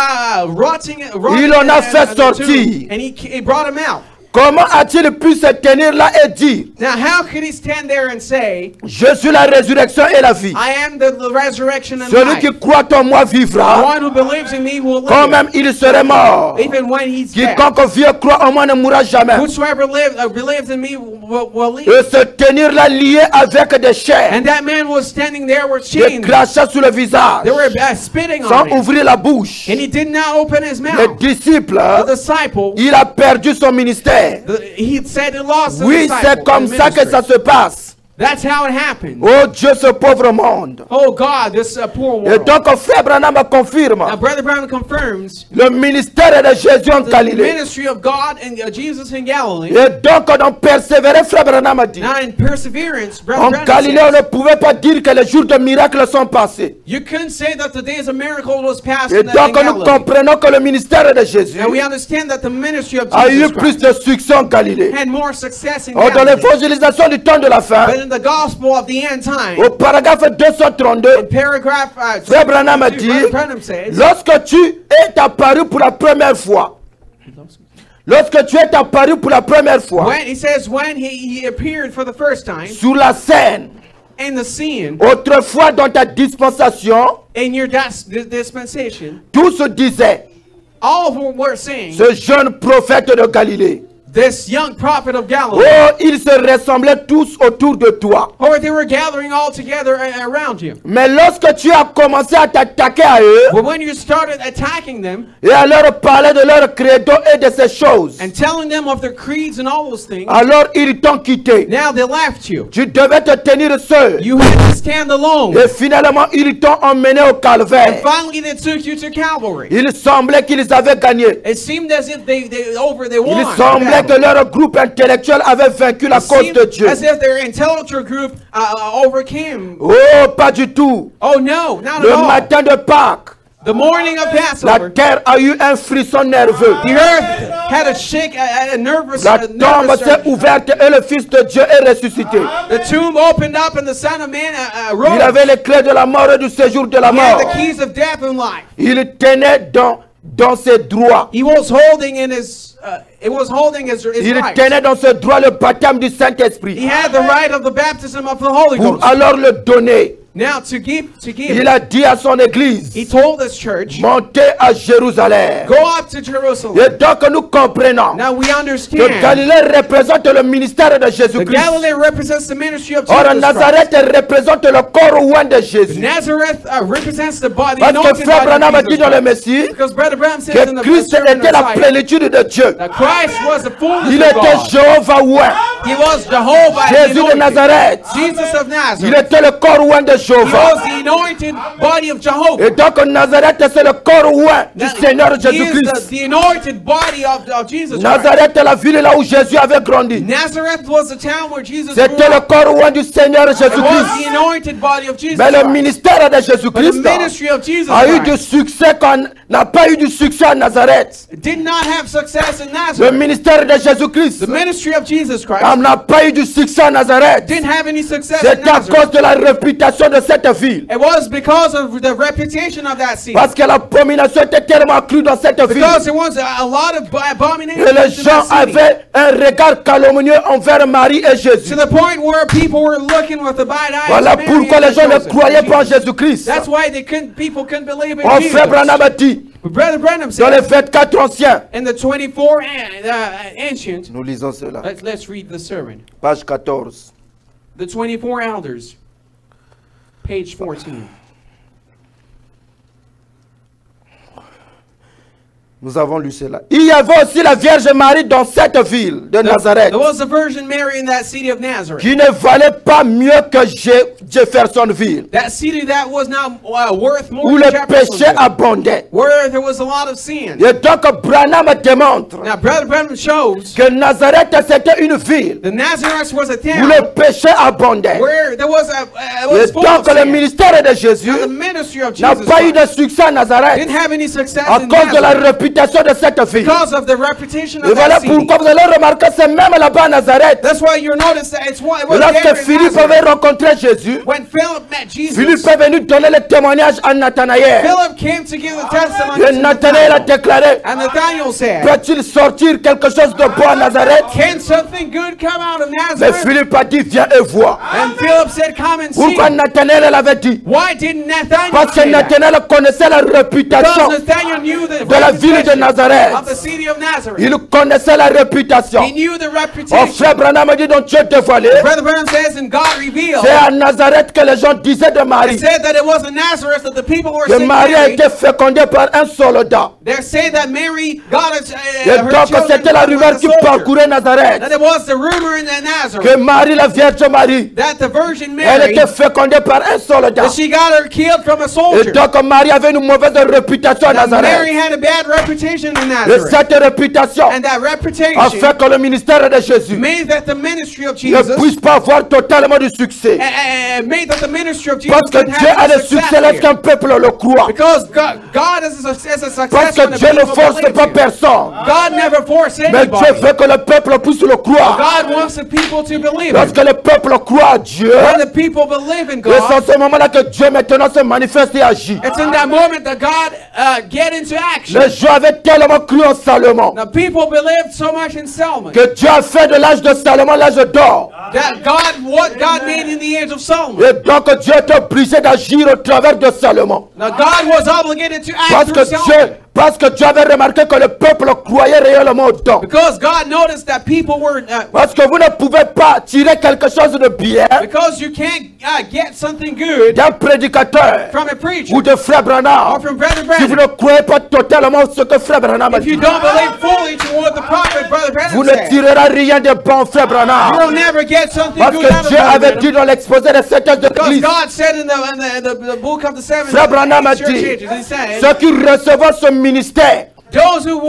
rotting Il en a fait in the tomb, sortir. and he brought him out. Comment a-t-il pu se tenir là et dire, Now, how could he stand there and say, je suis la résurrection et la vie. I am the resurrection and Celui life. qui croit en moi The vivra, one who believes in me will quand live, même il serait mort. even when he's dead. Quiconque vit et croit en moi ne mourra jamais. Whosoever believes in me will live. Et se tenir là lié avec des chairs, And that man was standing there with des chains. crachats sur le visage, They were spitting on sans him. ouvrir la bouche. And he did not open his Les mouth. disciples, The disciple, il a perdu son ministère. he said he lost the Oui, disciple. c'est comme the ça que ministry. ça se passe. That's how it happened. Oh Dieu, ce pauvre monde. Oh God, this poor Et world. donc, frère Branham confirme Now, Brother Brown confirms le ministère de Jésus en the Galilée. ministry of God and Jesus in Galilee. Et donc, on persévérait, frère Branham a dit. Now, in perseverance, En Brother Brown Galilée, on says, ne pouvait pas dire que les jours de miracles sont passés. you couldn't say that the days of miracle was past Et in donc, nous Galilee. comprenons que le ministère de Jésus Now, we understand that the ministry of a eu Jesus plus Christ de succès en Galilée. had more success in Oh, dans Galilee. l'évangélisation du temps de la fin, But in the gospel of the end time, au paragraphe 232, in paragraph Frère Branham a 2, dit, Brother Branham says, lorsque tu es apparu pour la première fois, lorsque tu es apparu pour la première fois when he says when he appeared for the first time sur la scène, in the scene autrefois dans ta dispensation, in your dispensation, tous disaient, all of them were saying, ce jeune prophète de Galilée, this young prophet of Galilee, oh, ils se ressemblaient tous autour de toi. or they were gathering all together around you. Mais lorsque tu as commencé à t'attaquer à eux But when you started attacking them et à leur parler de leur credo et de ces choses, and telling them of their creeds and all those things, alors ils t'ont quitté. now they left you. Tu devais te tenir seul. You had to stand alone. Et finalement, ils t'ont emmené au calvaire. And finally they took you to Calvary. Il semblait qu'ils avaient gagné. It seemed as if they Il won. semblait que leur groupe intellectuel avait vaincu la It cause seemed de Dieu. as if their intellectual group overcame. Oh, pas du tout. Oh no, not Le at all. matin de Pâques, The morning of la Passover, terre a eu un frisson nerveux. the earth had a shake, a nervous, La tombe s'est ouverte et le Fils de Dieu est ressuscité. The tomb opened up and the Son of Man Il rose. avait les clés de la mort et du séjour de la He had mort. the keys of death and life. Il tenait dans ses droits. He was holding in his, it was holding his Il right. tenait dans ses droits le baptême du He Saint-Esprit. had the right of the baptism of the Holy Pour Ghost. alors le donner. Now to give, Il a dit à son église, he told his church, montez à Jérusalem. go up to Jerusalem. Et donc nous comprenons Now we que understand Galilée représente le ministère de the Jésus-Christ. Galilee represents the ministry of Or Jesus Christ. Nazareth représente le corps ouin de Jésus. Nazareth represents the body, Parce que anointed Frère body Branham a of dit Jesus dans le Christ. Messie Because Brother Branham says in que the Christ sermon était la Messiah plénitude de Dieu. that Christ was the fullness Il of était God. Jéhovah ouin. He was Jehovah, Jésus de anointed. Nazareth. Jesus of Il Nazareth. était le corps ouin de He Jéhovah. was the anointed body of Jehovah. Et donc Nazareth c'est le corps ouin du Now, Seigneur he is Jésus-Christ. the anointed body of Jesus Christ. Nazareth est la ville là où Jésus avait grandi. Nazareth was the town where Jesus grew C'était le up. corps ouin du Seigneur It was Jésus-Christ. the anointed body of Jesus Mais le Christ. ministère de But the Jésus-Christ ministry of Jesus a eu du Christ succès qu'on n'a pas eu du succès à Nazareth. did not have success in Le Nazareth. ministère de Jésus-Christ The ministry of Jesus Christ n'a pas eu du succès à Nazareth. didn't have any success in C'est à Nazareth. cause de la réputation de cette ville. It was because of the reputation of that city. Parce que l'abomination était tellement accrue dans cette ville. Because there was a lot of abominations Et les in gens that city. avaient un regard calomnieux envers Marie et Jésus. To the point where people were looking with the bad eyes. Voilà at Mary pourquoi and les gens ne Joseph. croyaient pas en Jésus-Christ. That's why people couldn't believe in Mon Jesus. frère Branham a dit But Brother Branham dans les said 24 anciens. in the 24 ancient, Nous lisons cela. let's read the sermon. Page 14. The 24 elders, page 14. Nous avons lu cela. Il y avait aussi la Vierge Marie dans cette ville de Nazareth, There was a Virgin Mary in that city of Nazareth. qui ne valait pas mieux que Jeffersonville, That city that was not worth more où than le péché Jeffersonville, abondait. where there was a lot of sin. Et donc Branham démontre Now, Brother Branham shows que Nazareth c'était une ville the Nazareth was a où town le péché abondait. where there was Et full of donc le sin. ministère de Jésus Now, the ministry ministry of n'a Jesus pas eu Christ de succès à Nazareth didn't have any success à in cause de la Nazareth réputation de cette fille. because of the reputation Et of voilà that city. pourquoi vous allez remarquer, c'est même là-bas à Nazareth. That's why you notice that it was there Lorsque in Philippe avait Nazareth. rencontré Jésus, When Philip met Jesus, Philippe est venu donner le témoignage à Nathanaël. Philip came to give the testimony Et to Nathanaël a Nathanael. déclaré, And Nathanael said, peut-il sortir quelque chose de bon à Nazareth? can something good come out of Mais Nazareth? Philippe a dit, viens et vois. And Philip said, come and see. Pourquoi Nathanaël avait dit? Why didn't Nathanael Parce que say that? Nathanaël connaissait la réputation Because Nathanael knew the de la ville de reputation Nazareth. of the city of Nazareth. Il connaissait la réputation. He knew the Oh, reputation. frère Branham a dit, donc Dieu dévoilé. Brother Branham says, and God revealed, C'est à Nazareth que les gens disaient de it Marie. said that it was in Nazareth that the people were Que saying Marie a Mary. été fécondée par un soldat. They say that Mary got Et her donc children c'était la from rumeur the qui soldier. parcourait Nazareth. That it was the rumor in Nazareth Que Marie, la Vierge Marie, that the Virgin elle Mary, était fécondée par un soldat. that she got her killed from a Et soldier. donc Marie avait une mauvaise réputation à That Mary Nazareth. had a bad reputation in Et Nazareth. cette réputation And that a reputation fait que le ministère de Jésus made that the ministry of ne Jesus puisse pas avoir totalement du succès. made that the ministry of Jesus Parce que couldn't Dieu a have le any success succès here. lorsqu'un peuple le croit. Because God is a success Parce when que the Dieu ne people force believe pas him. personne. God never forced Mais Dieu anybody. veut que le peuple puisse le croire. God wants the people to believe him. Lorsque le peuple croit à Dieu, When the people believe in et c'est en God, ce moment-là que Dieu maintenant se manifeste et agit. it's in that moment that God get into action. Les gens avaient tellement cru en Salomon Now people believed so much in Solomon que Dieu a fait de l'âge de Salomon l'âge d'or. that what God made in the age of Solomon. Et donc Dieu est obligé d'agir au travers de Salomon. Now God was obligated to Parce act que through Solomon. Parce que Dieu avait remarqué que le peuple croyait réellement au don. Because God noticed that people were Parce que vous ne pouvez pas tirer quelque chose de bien because you can't get something good d'un prédicateur from a preacher ou de Frère or Branham from Brother si vous Branham. ne croyez pas totalement ce que Frère Branham a If you dit. don't believe fully to what the prophet Brother Vous Branham ne said, tirerez rien de bon, Frère Branham. you will never get something Parce good out que of Dieu Brother avait Branham. dit dans l'exposé des sept âges de Because l'Église, God said in the book of the seven Frère Branham a church dit, ages, he said, ceux qui recevront ce ministère, those who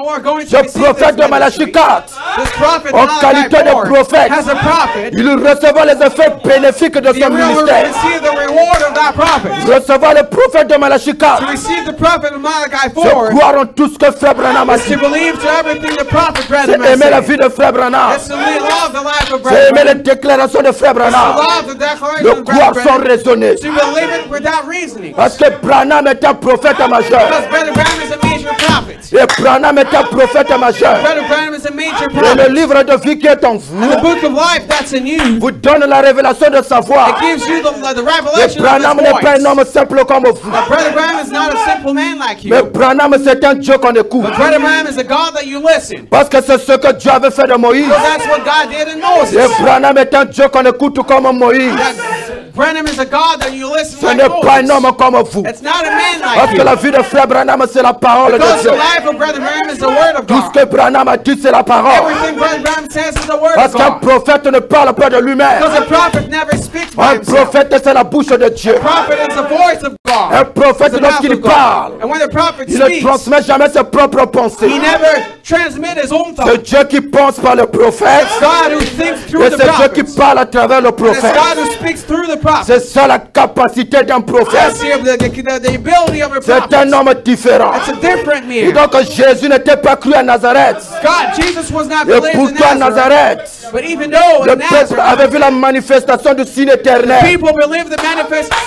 are going to ce receive prophète this de Malachie ministry, 4, this prophet en Malachi qualité de 4 prophète, as a prophet, ils recevront les effets bénéfiques de they son will ministère. receive the reward of that prophet. Recevoir le prophète de Malachie To 4, receive the prophet of Malachi c'est 4 croire en tout ce que Frère Branham a is to dit. believe to everything the prophet Branham C'est has aimer la said. vie de Frère Branham. It's to love the life of C'est Brother aimer Branham. les déclarations de Frère To Branham. love the declaration Le of croire Brother sans Branham. raisonner. To believe it without reasoning. Parce que Branham est un prophète majeur. Because Brother Branham is a major prophet. Et Branham est un prophète majeur. Brother Branham is a major Et le prophet. livre de vie qui est en And the vous book of life that's in you, vous donne la révélation de savoir. it gives you the Et revelation Branham of n'est his pas un voice. homme simple comme vous. But Brother Branham is not a simple man like Mais you. Branham c'est un Dieu qu'on écoute. But Brother Branham is a God that you listen. Parce que c'est ce que Dieu avait fait de Moïse. Because that's what God did in Et Moses. Branham est un Dieu qu'on écoute comme Moïse. That Branham is a God that you listen Ce like n'est pas un Moses. homme comme vous. It's not a man Parce like que you. la vie de Frère Branham c'est la parole de Because Dieu. the life of Brother Branham is the word of Tout ce God. que Branham a dit c'est la parole. Everything Brother Branham says is the word Parce of qu'un God. prophète ne parle pas de lui-même. Because a prophet never speaks by Un himself. prophète c'est la bouche de Dieu. A prophet is the voice of God. Un prophète It's the mouth lorsqu'il of God. parle, And when the prophet il ne speaks, transmet jamais ses propres pensées. he never transmits his own C'est thoughts. Dieu qui pense par le prophète. God who thinks Et through the c'est Dieu qui prophets. parle à travers le And it's prophète. God who speaks through the prophets. C'est ça la capacité d'un prophète. That's the ability of a C'est prophet. un homme différent. It's a different Et man. donc Jésus n'était pas cru à Nazareth. God, Jesus was not Et believed in pourtant Nazareth. Nazareth, But even though le in peuple Nazareth, avait vu la manifestation du signe éternel. people believed the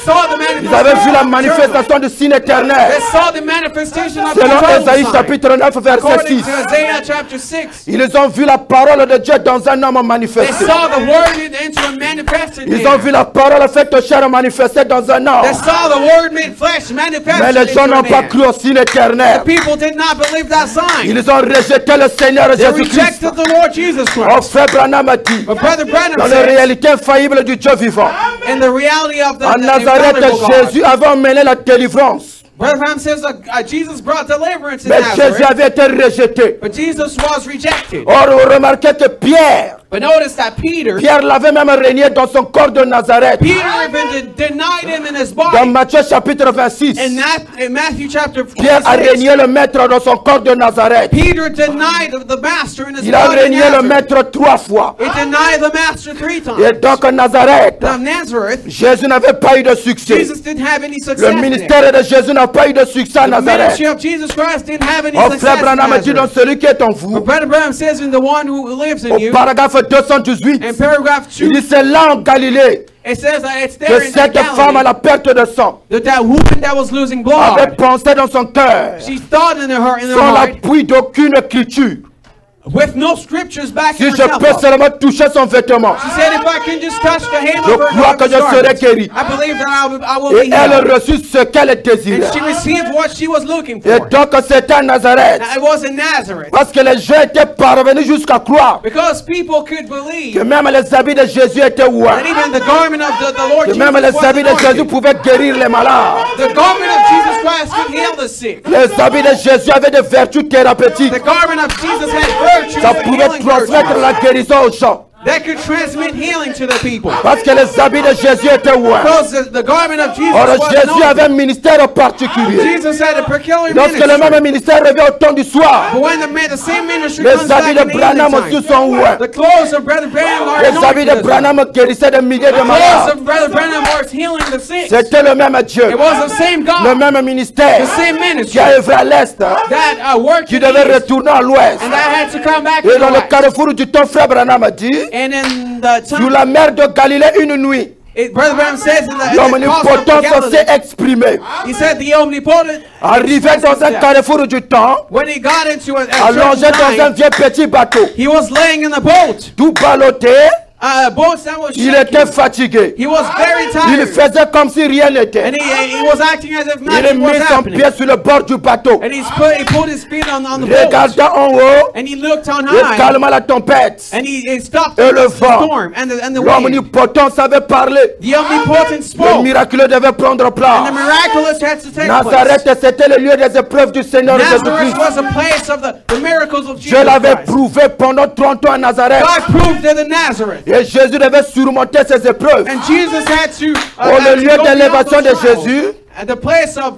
saw the Ils avaient vu la manifestation. manifestation du signe éternel. They saw the manifestation of the Selon eternal Ésaïe sign. chapitre 9 verset According 6. to Isaiah chapter 6, Ils ont vu la parole de Dieu dans un homme they manifesté. saw the word into a manifested Ils ont man. vu la parole faite chair manifestée dans un homme. They saw the word made flesh Mais manifested les gens into a n'ont pas man. cru au signe éternel. People did not believe that sign. Ils ont rejeté le Seigneur They Jésus-Christ. rejected the Lord Jesus Oh, Christ. frère Branham a dit, But Brother Branham dans la said, réalité infaillible du Dieu vivant, in the reality of the en Nazareth, infallible God, Jésus avait emmené la délivrance. Brother Branham says that Jesus brought deliverance in Mais Jésus Nazareth, avait été rejeté. but Jesus was rejected. Or, vous remarquez que Pierre But notice that Peter Pierre l'avait même régné dans son corps de Nazareth. even denied him in his Dans body. Matthieu chapitre 26, In Matthew chapter Pierre a 26, régné le maître dans son corps de Nazareth. Peter denied the master in his Il a body. in régné le Nazareth. maître 3 fois. He denied the master 3 times. Et donc Nazareth, Now Nazareth, Jésus n'avait pas eu de succès. Jesus didn't have any success. Le there. ministère de Jésus n'a pas eu de succès à The Nazareth. ministry of Jesus Christ didn't have any Oh, success. frère in Branham dit dans Nazareth. celui qui est en vous, But Brother Branham says in the one who lives in au you, paragraphe 218, in paragraph 2, il dit c'est là en Galilée it says that it's que there in cette femme à Galilee la perte de sang that woman that was losing avait blood, pensé dans son cœur, she thought in her sans heart, l'appui d'aucune écriture, with no scriptures backing si je herself peux up. seulement toucher son vêtement, She said, if I can just touch the hem je of her crois que je serai garment, guéri. I believe that I will Et be elle healed. reçut ce qu'elle désirait. And she received what she was looking Et for. donc c'était à Nazareth, Now, it was in Nazareth. parce que les gens étaient parvenus jusqu'à croire Because people could que believe même les habits de Jésus étaient ouverts, that even the garment of the Lord que Jesus même les was habits de Jésus anointed. pouvaient guérir les malades. The garment of Jesus Christ could heal the sick. Les habits de Jésus avaient des vertus thérapeutiques. The garment of Jesus had virtues Ça and pouvait healing transmettre virtues la guérison aux gens. that could transmit healing to the people. Parce que les habits de Jésus étaient ouverts. Because the garment of Jesus Or was Jésus anointed. avait un ministère particulier. Jesus had a peculiar Lorsque le ministry. même ministère revient au temps du soir, But when the same ministry les comes back habits in de the evening Branham time, aussi sont ouverts. the clothes of Brother Branham are Les habits anointed de as well. Branham guérissaient des milliers de The clothes malades. of Brother Branham are healing the sick. C'était le même Dieu, It was the same le God, même ministère the same qui ministry a œuvré à l'Est, that worked qui in the devait East, retourner à l'Ouest. and that had to come back Et to dans the le West. carrefour du temps, frère Branham a dit, And in the sous time, la mer de Galilée une nuit, Brother Branham says in the l'omnipotent Gospel of Galilee, s'est exprimé. he said the omnipotent, Arrivé dans un carrefour du temps, when he got into a allongé certain dans un time, vieux petit bateau, he was laying in the boat, tout ballotté, a boat that was il shaking. était fatigué. He was very Il tired, faisait comme si rien n'était. and he was acting as if Il a nothing was mis son happening. pied sur le bord du bateau, And he put his feet on the boat, regardant en haut and he looked on et high, calmant la tempête. and he stopped Et le the vent. storm and the wind. L'omnipotent savait parler. The omnipotent Le spoke, miraculeux devait prendre and the place. miraculous had to take Nazareth, place. c'était le lieu des épreuves du Seigneur Nazareth Jésus-Christ. was a place of the miracles of Jesus Je l'avais Christ. prouvé pendant 30 ans à Nazareth. God proved it in Nazareth. Et Jésus devait surmonter ces épreuves. And Jesus had to, Oh, had le to lieu go d'élévation beyond de those trials. Jésus, At the place of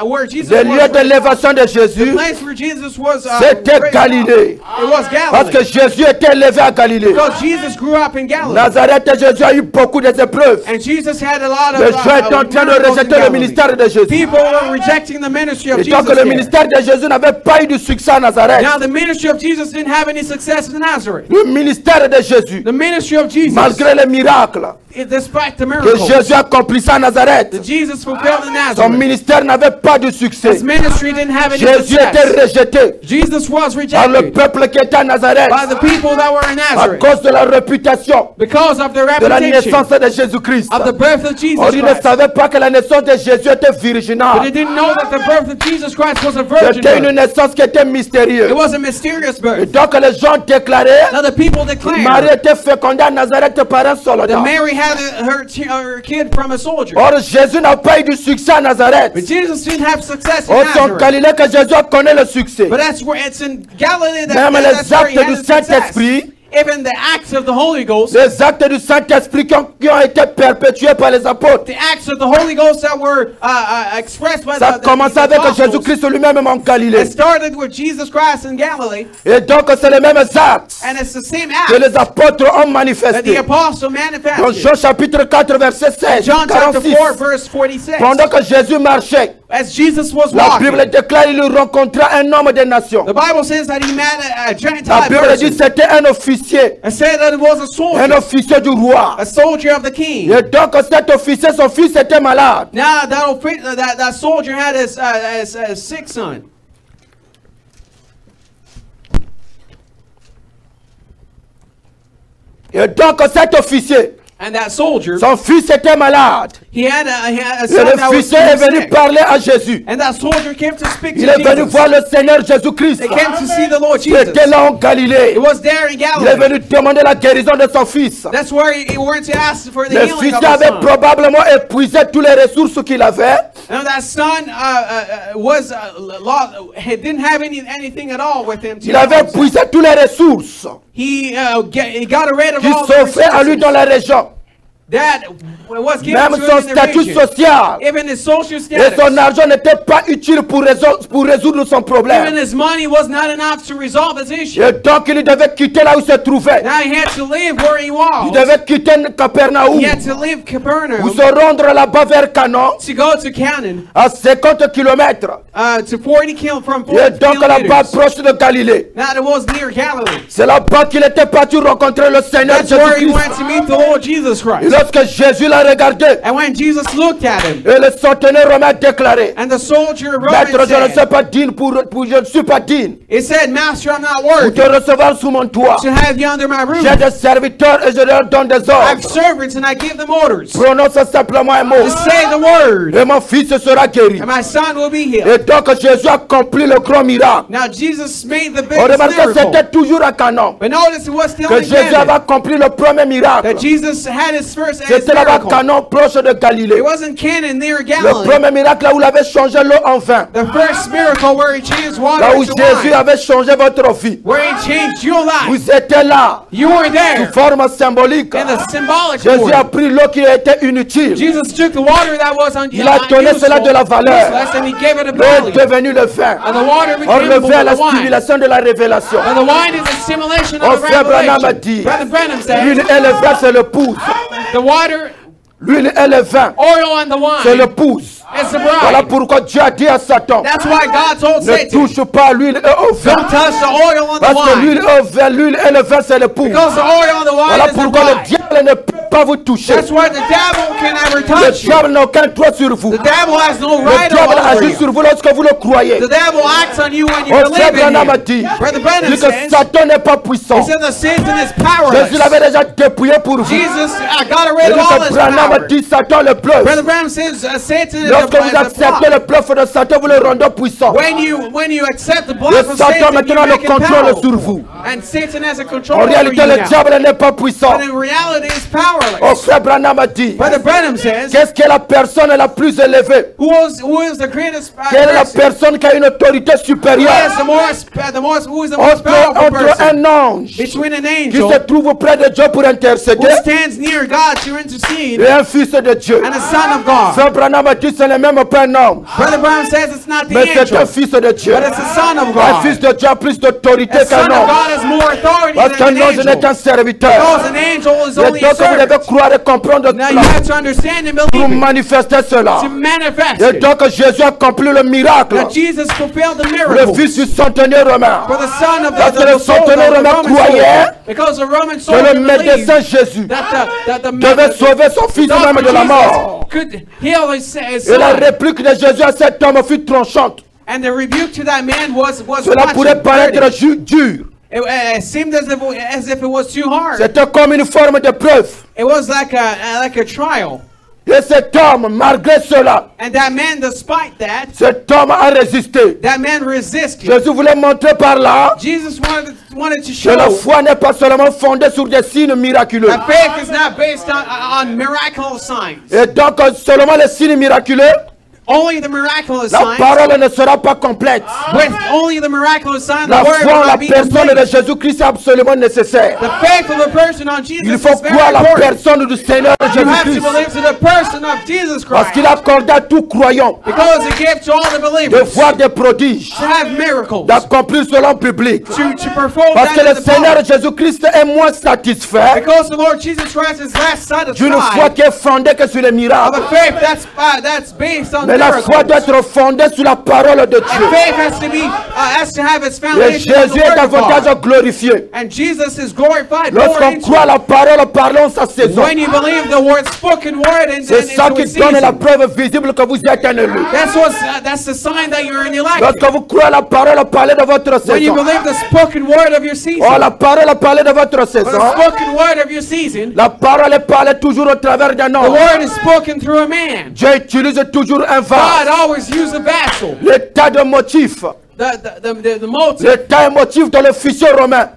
where Jesus le was, lieu d'élévation de the Jésus, place where Jesus was, c'était raised Galilée. up. It was Parce que Galilee. Jésus était élevé à Galilée. Because Jesus grew up in Galilee. Nazareth et Jésus a eu beaucoup d'épreuves. And Jesus had a lot of Les gens étaient en train de miracles in rejeter le Galilee. ministère de Jésus. People were rejecting the ministry of Et Jesus donc le there. ministère de Jésus n'avait pas eu de succès à Nazareth. Now the ministry of Jesus didn't have any success in Nazareth. Le ministère de Jésus, The ministry of Jesus, malgré les miracles despite the que miracles Jésus accomplissait à Nazareth, that Jesus fulfilled in son Nazareth, ministère n'avait pas de succès. his ministry didn't have any Jésus était success. rejeté Jesus was par le rejected peuple qui était à Nazareth by the people that were in à Nazareth cause de la réputation because of their de la reputation naissance de Jésus-Christ. of the birth of Jesus Or, ils ne Christ. savaient pas que la naissance de Jésus était But they virginale. didn't know that the birth of Jesus Christ was a virgin C'était une birth. naissance qui était mystérieuse. It was a mysterious Et birth. donc les gens déclaraient Now the people que Marie declared était fécondée à Nazareth par un that soldat. Mary had her kid from a soldier. Or Jésus n'a pas eu de succès à Nazareth. But Jesus didn't have success in Or c'est en Nazareth. Galilée que Jésus connaît le succès. But that's where it's in Galilee Même that's les where he actes had du his success. Saint-Esprit, Even the acts of the Holy Ghost, les actes du Saint-Esprit qui ont été perpétués par les apôtres. the acts of the Holy Ghost that were expressed by Ça a the commencé avec apostles, Jésus-Christ lui-même en Galilée. it started with Jesus Christ in Galilee, Et donc c'est les mêmes actes and it's the same que act les apôtres ont that the manifestés. apostle Dans manifested. Jean chapitre 4 verset 16, John chapter 46. 4 verse 46. Pendant que Jésus marchait, As Jesus was la Bible walking, déclare qu'il rencontra un homme des nations. the Bible says that he met a La Gentile Bible dit que person c'était un officier, and said that it was a un soldier, officier du roi. a soldier of the king. Et donc cet officier, son fils était malade. Now that soldier had his sick son. Et donc cet officier, And that soldier, son fils était malade. he had a Et son that was l'officier est venu sick. parler à Jésus. And that soldier came to speak to Il est venu Jesus. voir le Seigneur Jésus-Christ. They came to see the Lord Il Jesus. était là en Galilée. It was there in Il est Galilee. venu demander la guérison de son fils. That's where he went to ask for the Le healing fils of his avait son. probablement épuisé toutes les ressources qu'il avait. Now that son didn't have anything at all with him. Il avait puisé toutes les ressources He got rid of qui all the s'offraient à lui dans resources la région. that was given Même to son him in the statut region. social Even his social et status. son argent n'était pas utile pour résoudre son Even problème. his money was not enough to resolve his issue. Et donc il devait quitter là où il se trouvait. Now he had to leave where he Il was. devait quitter Capernaum He had to leave Capernaum pour se rendre là-bas vers Canon to go to Canaan, à 50 kilomètres. to 40 from Et 40 donc là-bas kilometers. proche de Galilée. Now it was near Galilee. C'est là-bas qu'il était parti rencontrer le Seigneur That's where he Jésus-Christ. went to meet the Lord Jesus Et Christ. lorsque Jésus l'a regardé, And when Jesus looked at him, et le centenaire romain a déclaré, and the soldier Maître, Roman je ne suis said, pas digne je ne suis pas digne it said, Master, I'm not pour worthy te recevoir sous mon toit. to have you under my roof. J'ai des serviteurs et je leur donne des I have ordres. servants and I give them orders to Prononce simplement un mot. say the word, Et mon fils sera guéri. and my son will be healed. Et donc Jésus a accompli le grand miracle. Now Jesus made the On biggest remarque que miracle. c'était toujours à Canon But notice it was still que in Jésus avait Canaan accompli le premier miracle. that Jesus had his first C'était là-bas à miracle. Canon, proche de Galilée. It wasn't Canaan near Le Galilee. premier miracle là où il avait changé l'eau en vin. The first miracle where he changed water Là où into Jésus wine. avait changé votre vie. Where he changed your life. Vous étiez là, You were sous there. forme symbolique. In the symbolic Jésus a form. pris l'eau qui était inutile. Jesus took the water that was Il a donné cela de la valeur. useless, and he gave it a L'eau est value. devenue le vin. And the water Or became le vin est la the wine. stimulation de la révélation. And the wine is a simulation Oh, of the frère Branham a revelation. dit, Brother Branham l'huile said, et le vin, c'est le pouce. the water, L'huile et le vin, oil and the c'est le wine pouce. is the Voilà bride. pourquoi Dieu a dit à Satan, That's why God told ne Satan, touche pas à l'huile et au vin. don't touch the oil and the Parce que l'huile wine. et le vin, c'est le pouce. Because the oil and the wine Voilà is the pourquoi le bride. diable ne peut pas vous toucher. That's why the devil can never Le touch you. diable n'a aucun droit sur vous. The devil has no Le right diable over agit you. sur vous lorsque vous le croyez. The devil acts on you when you Oh, frère believe in Branham a him. dit, Brother Branham dit que says, Satan n'est pas puissant. he said the Satan is Jésus powerless. l'avait déjà dépouillé pour vous. Jesus got Et rid dit of all que his Branham a power. dit, Satan le Brother bluffe. Branham says Satan is Lorsque vous a acceptez bluff. le bluff de Satan, vous le rendez puissant. When you accept the Le bluff of Satan Satan, you maintenant le make him contrôle sur powerful. vous. And Satan has a control En over réalité, you le now. diable n'est pas puissant. But in reality, it's Oh, powerless. frère Branham a dit, Brother Branham says, qu'est-ce que la personne la plus élevée? who is the greatest Quelle est la person? personne qui a une autorité Who supérieure is the most powerful entre person? un ange Between an qui angel se trouve près de Dieu pour who intercéder stands near God to intercede et un fils de Dieu? and a son of God. Frère Branham a dit, ce n'est même pas un homme, Brother Branham says it's not the mais c'est un angel, fils de Dieu. but it's the son of Un fils God. de Dieu a plus d'autorité A qu'un son of homme. God has more authority Parce than qu'un an ange n'est angel. qu'un serviteur. Because an angel is Et only a donc vous devez servant. croire et comprendre Now cela you have to understand and pour believe it, manifester cela. to manifest Et it. donc Jésus a accompli le miracle. That Jesus fulfilled the Le miracle fils du centenier romain. for the son of Parce que le centenier romain Roman croyait soldier. Because the Roman que soldier le believed médecin Jésus that the devait sauver son fils doctor même de la mort. Jesus could heal his Et la son. réplique de Jésus à cet homme fut tranchante. And the rebuke to that man was Cela pourrait touching, paraître hurting. dur. It seemed as if it was too hard. C'était comme une forme de preuve. It was like a trial. Et cet homme, malgré cela, And that man, despite that, cet homme a résisté. that man resisted. Jésus voulait montrer par là Jesus wanted to que la show foi n'est pas seulement fondée sur des signes miraculeux. that faith is not based on miraculous signs. Et donc, seulement les signes miraculeux, Only the miraculous la signs. parole ne sera pas complète. With only the miraculous sign, the La word foi en will la not be personne de complete. Jésus-Christ est absolument nécessaire. The faith of a person on Jesus Il faut is very croire la important. personne du Seigneur You have to Jésus-Christ. believe to the person of Jesus Parce Christ. qu'il accorde à tout croyant Because he gave to all the de believers voir des prodiges, to have miracles, d'accomplir selon public. to perform Parce que that le in the Seigneur public. Jésus-Christ est moins satisfait Because the Lord Jesus Christ is less d'une foi satisfied qui est fondée que sur les of miracles. a faith that's based on Mais la foi doit miracles. être fondée sur la parole de And Dieu. faith has to have its Et foundation on the Jésus est word of God. davantage glorifié. And Jesus is glorified more Lorsqu'on into croit la parole, parlons sa saison. when you believe the word spoken word and C'est ça into qui its donne la season. preuve visible que vous êtes un élu. That's the sign that you're an elect. Lorsque vous croyez la parole, parlez de votre When you saison. believe the spoken word of your season. Oh, la parole, parlez de votre But the saison. spoken word of your season, La parole est parlée toujours au travers d'un the homme. word is spoken through a man. Dieu utilise toujours un God vase. always uses a vessel. L'état de motif. The motive. L'état émotif dans le fichier romain.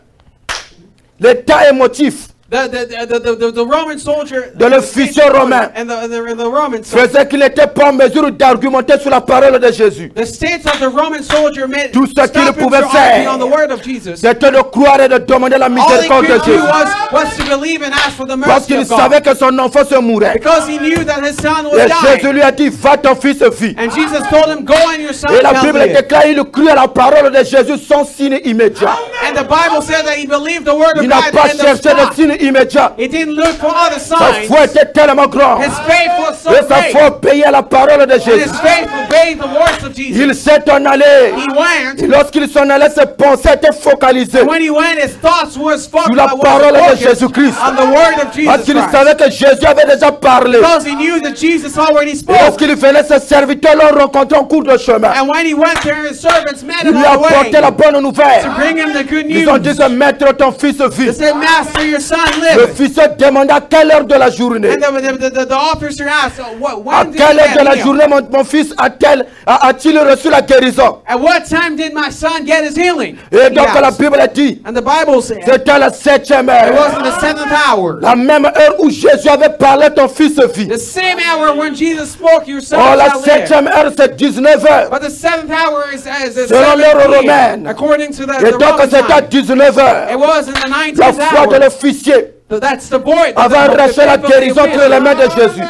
L'état émotif The Roman soldier, de l'officier romain, and the Roman soldier, faisait qu'il n'était pas en mesure d'argumenter sur la parole de Jésus. the stance of the Roman soldier made Tout ce qu'il stop him pouvait to argue faire, on the word of Jesus. c'était de croire et de demander la All he miséricorde de could do Jésus. was to believe and ask for the Parce mercy qu'il of God. savait que son enfant se mourait. Because he knew that his son was Et Jésus dying. lui a dit, va ton fils vit. And Jesus told him, go and your son Et la shall Bible live. déclare, il crut à la parole de Jésus sans signe immédiat. And the Bible said that he believed the word of Il n'a God pas and the cherché de spot. signe immédiat. He didn't look for other Sa signs. foi était tellement grande. His faith was so Et sa great. foi obéit à la parole de And Jésus. his faith obeyed the words of Jesus. Il s'est en allé. He went. Et lorsqu'il s'en allait, ses pensées étaient focalisées And when he went, his thoughts were sur focused la parole de on Jésus-Christ. the word of Parce Jesus qu'il Christ. savait que Jésus avait déjà parlé. Because he knew that Jesus already Et spoke. lorsqu'il venait, ses serviteurs l'ont rencontré en cours de chemin. And when he went there, his servants met Il him lui a on the way apporté la bonne to nouvelle. bring him the good Ils ont dit news. que maître, ton fils They vit. said, Master, your son Le liveth. fils demanda à quelle heure de la journée. And the officer asked, À when did quelle heure de la that heal? journée mon fils a-t-il reçu la guérison? At what time did my son get his healing? Et He donc la asked. Bible dit, And the Bible said, c'était à la 7e it heure. was in the 7th hour. La même heure où Jésus avait parlé, ton fils vit. The same hour when Jesus spoke, your son Oh, la shall live. 7e heure, c'est 19 heures. But the 7th hour is the Selon 7th l'heure PM, romaine. according to the Et Roman donc c'était à time. 19 heures. It was in the La 19th foi de hour. l'officier So that's the boy. avait arraché la guérison entre les mains de Jésus.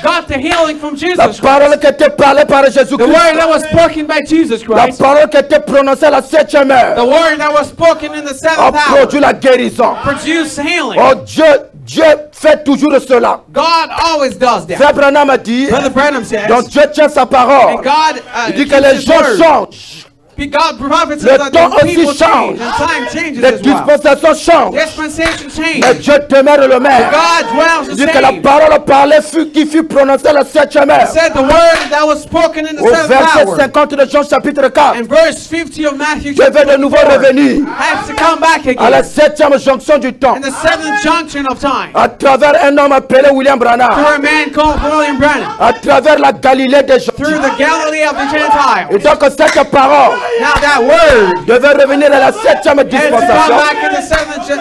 Got the healing from Jesus La Christ. parole qui était parlée par The Jésus-Christ. word that was spoken by Jesus La Christ. parole qui était prononcée à la 7e The heure word that was spoken in the a 7th hour produit la guérison. produced healing. Oh Dieu fait toujours cela. God always does that. Frère Branham a dit, Brother Branham says, donc Dieu tient sa parole. and God Il dit que keeps les his gens word. changent. God prophets Le that temps the people aussi change change. and time changes Les as well. dispensations changent. Dispensation Mais change. Dieu demeure le même. God dwells Il the dit que la same. parole parlée qui fut prononcée à la 7e heure. Said the word that was spoken in the Au 7th verset hour. 50 de Jean chapitre 4. And verse 50 of Matthew Je vais chapter de nouveau 24 revenir has to come back à la again 7e jonction du temps. in the 7th junction of time À travers un homme appelé William Branham. through a man called William Branham, À travers la Galilée des gens. through the Galilee of the Et Gentiles. donc cette parole Now that word devait revenir à la 7e has to come dispensation. back in the 7th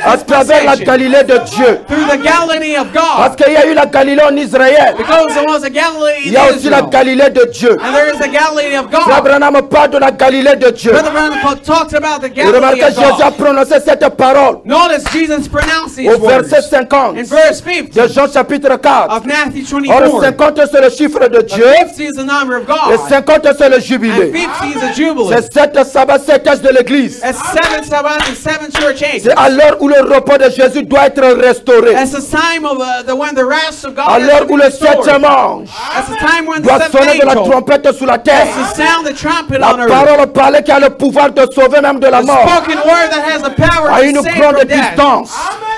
À travers la dispensation Galilée de Dieu. through the Galilee of Parce God. qu'il y a eu la Galilée en Israël. Because there was a Galilee Il in y a aussi la Israel. Galilée de Dieu. And there is the Galilee of Frère God. Branham parle de la Galilée de Dieu. Brother Branham talks about the Et Galilee remarquez, of Jésus a God. prononcé cette parole Notice Jesus pronounced these au words verset 50 in verse 50 de Jean chapitre 4. of Matthew Or 24. 50 c'est le chiffre de Dieu 50 is the number of et God. 50 c'est le And jubilé. 50 is a jubilee. C'est 7 sabbats, 7 âges de l'église. That's 7 Sabbaths and 7 church ages. C'est à l'heure où le repos de Jésus doit être restauré. That's the time of when the rest of God À has l'heure to be où le restored. 7e ange That's the time when the doit seventh sonner de la angel trompette sur la terre. has to sound the trumpet La on earth. parole parlée qui a le pouvoir de sauver même de la The mort. spoken word that has the power À une to save grande from death. distance.